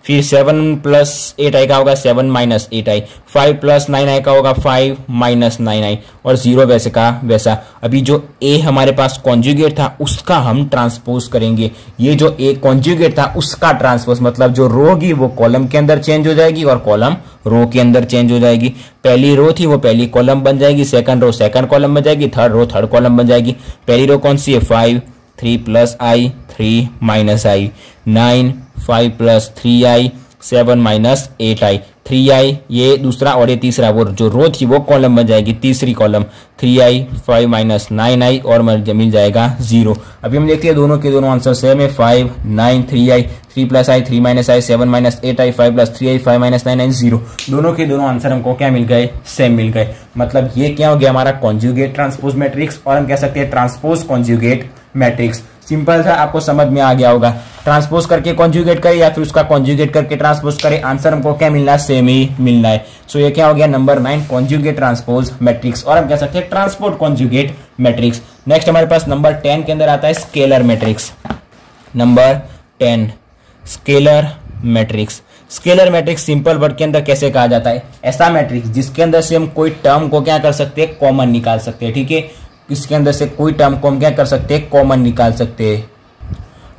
फिर 7 प्लस 8i का होगा 7 माइनस 8i, 5 प्लस 9i का होगा 5 माइनस 9i, और 0 वैसे का वैसा। अभी जो ए हमारे पास कॉन्जुगेट था उसका हम ट्रांसपोज करेंगे। ये जो ए कॉन्जुगेट था उसका ट्रांसपोज मतलब जो रो होगी वो कॉलम के अंदर चेंज हो जाएगी और कॉलम रो के अंदर चेंज हो जाएगी। पहली रो थी वो पहली कॉलम बन जाएगी, सेकंड रो सेकंड कॉलम बन जाएगी, थर्ड रो थर्ड कॉलम बन जाएगी। पहली रो कौन सी है, 5 3 प्लस आई 3 माइनस आई, 9 5 plus 3i 7 minus 8i, 3i ये दूसरा और ये तीसरा, वो जो रो थी वो कॉलम बन जाएगी, तीसरी कॉलम 3i 5 माइनस 9i और मिल जाएगा 0। अभी हम देखते हैं दोनों के दोनों आंसर सेम है, 5 9 3i 3 प्लस आई 3 माइनस आई 7 minus 8i 5 plus 3i 5 minus 9i 0। दोनों के दोनों आंसर हमको क्या मिल गए, सेम मिल गए। मतलब ये क्या हो गया हमारा कॉन्जुगेट ट्रांसपोज मैट्रिक्स, और हम कह सकते हैं ट्रांसपोज कॉन्जुगेट मैट्रिक्स। सिंपल था, आपको समझ में आ गया होगा। ट्रांसपोज करके कॉन्जुगेट करे या फिर उसका कॉन्जुगेट करके ट्रांसपोज करे, आंसर हमको क्या मिलना है, सेम ही मिलना है। सो ये क्या हो गया नंबर 9 कॉन्जुगेट ट्रांसपोज मैट्रिक्स, और हम कह सकते हैं ट्रांसपोर्ट कॉन्जुगेट मैट्रिक्स। नेक्स्ट हमारे पास नंबर 10 के अंदर आता है scalar matrix. Number 10 scalar matrix. Scalar matrix simple word के अंदर कैसे कहा जाता है, ऐसा मैट्रिक्स जिसके अंदर से हम कोई टर्म को क्या कर सकते हैं, कॉमन निकाल सकते हैं। ठीक है, इसके अंदर से कोई टर्म को हम क्या कर सकते हैं, कॉमन निकाल सकते हैं।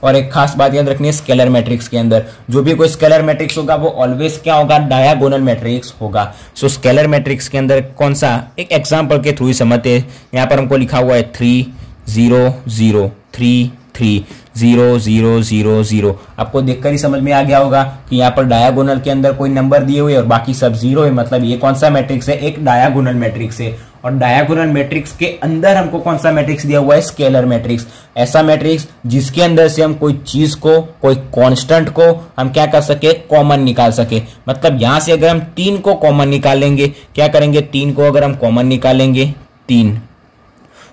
और एक खास बात याद रखनी है, स्केलर मैट्रिक्स के अंदर जो भी कोई स्केलर मैट्रिक्स होगा वो ऑलवेज क्या होगा, डायगोनल मैट्रिक्स होगा। सो स्केलर मैट्रिक्स के अंदर कौन सा, एक एग्जांपल के थ्रू ही समझते हैं। यहाँ पर हमको लिखा हुआ है 3 0 0 3 3 0 0 0 0। आपको देखकर ही समझ में आ गया होगा कि यहाँ पर डायगोनल के अंदर कोई नंबर दिए हुए और बाकी सब 0 है, मतलब ये कौन सा मैट्रिक्स है, एक डायगोनल मैट्रिक्स है। और डायगोनल मैट्रिक्स के अंदर हमको कौन सा मैट्रिक्स दिया हुआ है, स्केलर मैट्रिक्स। ऐसा मैट्रिक्स जिसके अंदर से हम कोई चीज को, कोई कांस्टेंट को हम क्या कर सके, कॉमन निकाल सके। मतलब यहां से अगर हम 3 को कॉमन निकालेंगे, क्या करेंगे, 3 को अगर हम कॉमन निकालेंगे 3,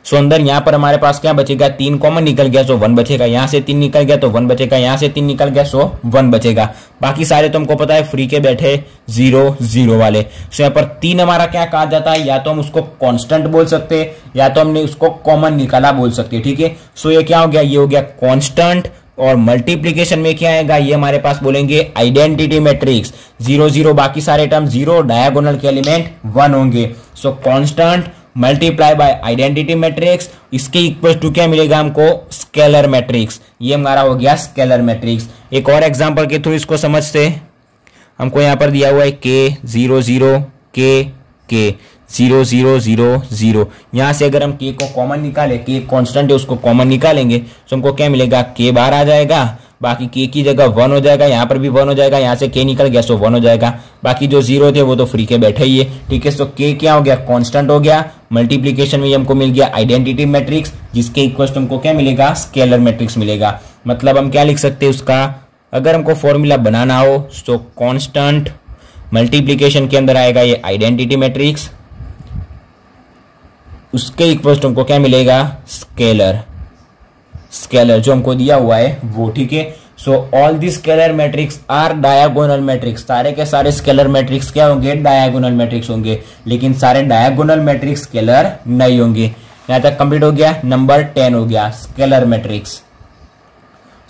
सो अंदर यहाँ पर हमारे पास क्या बचेगा, 3 कॉमन निकल गया सो 1 बचेगा, यहाँ से 3 निकल गया तो 1 बचेगा, यहाँ से 3 निकल गया सो 1 बचेगा। बाकी सारे तो हमको पता है फ्री के बैठे 0 0 वाले। सो यहाँ पर 3 हमारा क्या कहा जाता है, या तो हम उसको कांस्टेंट बोल सकते हैं या तो हमने उसको कॉमन निकाला बोल सकते हैं, ठीक है। सो ये क्या हो गया, ये हो गया कांस्टेंट। और मल्टीप्लीकेशन में क्या आएगा, ये हमारे पास बोलेंगे आइडेंटिटी मैट्रिक्स, 0 0 बाकी सारे टर्म 0, डायगोनल के एलिमेंट 1 होंगे। सो constant multiply by identity matrix, इसके इक्वल टू क्या मिलेगा हमको, स्केलर मैट्रिक्स। ये हमारा हो गया स्केलर मैट्रिक्स। एक और एग्जांपल के थ्रू इसको समझते, हमको यहां पर दिया हुआ है k 0 0 k 0 0 0 0। यहां से अगर हम k को कॉमन निकाले, k कांस्टेंट है उसको कॉमन निकालेंगे तो हमको क्या मिलेगा, k बार आ जाएगा, बाकी k की जगह 1 हो जाएगा, यहाँ पर भी 1 हो जाएगा, यहाँ से k निकल गया सो 1 हो जाएगा, बाकी जो 0 थे वो तो फ्री के बैठे ही है, ठीक है। सो k क्या हो गया, कांस्टेंट हो गया। मल्टीप्लीकेशन में हमको मिल गया आइडेंटिटी मैट्रिक्स, जिसके इक्वल टू हमको क्या मिलेगा, स्केलर मैट्रिक्स मिलेगा। मतलब हम क्या लिख सकते हैं उसका, अगर हमको फॉर्मूला बनाना हो तो कांस्टेंट मल्टीप्लीकेशन के अंदर आएगा ये आइडेंटिटी मैट्रिक्स, उसके इक्वल टू हमको क्या मिलेगा, स्केलर जो हमको दिया हुआ है वो, ठीक है। So all the scalar matrix are diagonal matrix, सारे के सारे स्केलर मैट्रिक्स क्या होंगे, डायगोनल मैट्रिक्स होंगे, लेकिन सारे डायगोनल मैट्रिक्स स्केलर नहीं होंगे। यहां तक कंप्लीट हो गया। नंबर 10 हो गया स्केलर मैट्रिक्स।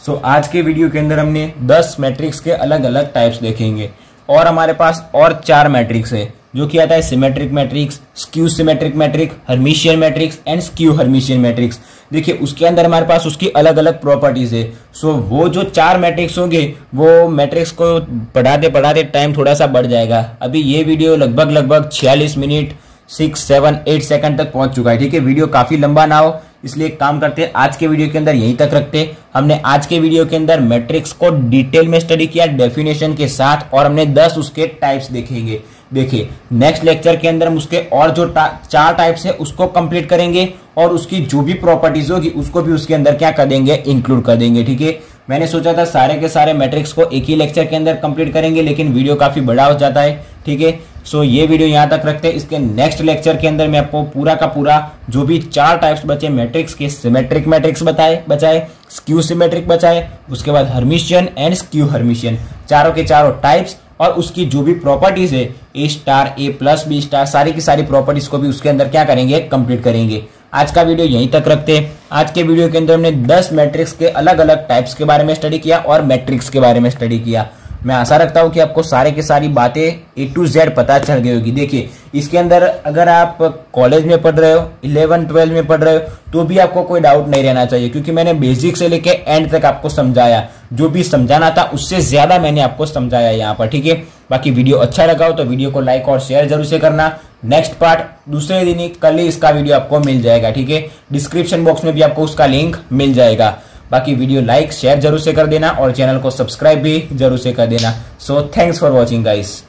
सो आज के वीडियो के अंदर हमने 10 मैट्रिक्स के अलग अलग टाइप्स देखेंगे और हमारे पास और 4 मैट्रिक्स है, जो कि आता है symmetric matrix, skew symmetric matrix, Hermitian matrix and skew Hermitian matrix. देखिए उसके अंदर हमारे पास उसकी अलग अलग प्रॉपर्टीज है। सो वो जो 4 मैट्रिक्स होंगे वो मैट्रिक्स को पढ़ाते पढ़ाते टाइम थोड़ा सा बढ़ जाएगा। अभी ये वीडियो लगभग 46 मिनट 6 7 8 सेकंड तक पहुंच चुका है, ठीक है। वीडियो काफी लंबा ना हो इसलिए एक काम करते हैं, आज के वीडियो के अंदर यहीं तक रखते। हमने आज के वीडियो के अंदर मैट्रिक्स को डिटेल में स्टडी किया डेफिनेशन के साथ, और हमने 10 उसके टाइप्स देखेंगे। देखिए नेक्स्ट लेक्चर के अंदर हम उसके और जो 4 टाइप्स है उसको कंप्लीट करेंगे और उसकी जो भी प्रॉपर्टीज होगी उसको भी उसके अंदर क्या कर देंगे, इंक्लूड कर देंगे, ठीक है। मैंने सोचा था सारे के सारे मैट्रिक्स को एक ही लेक्चर के अंदर कंप्लीट करेंगे, लेकिन वीडियो काफी बड़ा हो जाता है, ठीक है। सो ये वीडियो यहां तक रखते हैं। इसके नेक्स्ट लेक्चर के अंदर मैं आपको पूरा का पूरा जो भी 4 टाइप्स बचे मैट्रिक्स के, सिमेट्रिक मैट्रिक्स बचाए, स्क्यू सिमेट्रिक बचाए, उसके बाद हर्मिशियन एंड स्क्यू हर्मिशियन, चारों के चारों टाइप्स और उसकी जो भी प्रॉपर्टीज है A star A plus B star, सारी की सारी प्रॉपर्टीज को भी उसके अंदर क्या करेंगे, कंप्लीट करेंगे। आज का वीडियो यहीं तक रखते हैं। आज के वीडियो के अंदर हमने 10 मैट्रिक्स के अलग अलग टाइप्स के बारे में स्टडी किया और मैट्रिक्स के बारे में स्टडी किया। मैं आशा रखता हूं कि आपको सारे के सारी बातें A to Z पता चल गई होगी। देखिए इसके अंदर अगर आप कॉलेज में पढ़ रहे हो, 11 12 में पढ़ रहे हो, तो भी आपको कोई डाउट नहीं रहना चाहिए, क्योंकि मैंने बेसिक से लेके एंड तक आपको समझाया। जो भी समझाना था उससे ज्यादा मैंने आपको समझाया यहाँ पर, ठीक है। बाकी वीडियो अच्छा लगा हो तो वीडियो को लाइक और शेयर जरूर से करना। नेक्स्ट पार्ट दूसरे दिन ही, कल ही इसका वीडियो आपको मिल जाएगा, ठीक है। डिस्क्रिप्शन बॉक्स में भी आपको उसका लिंक मिल जाएगा। बाकी वीडियो लाइक शेयर जरूर से कर देना और चैनल को सब्सक्राइब भी जरूर से कर देना। So thanks for watching guys.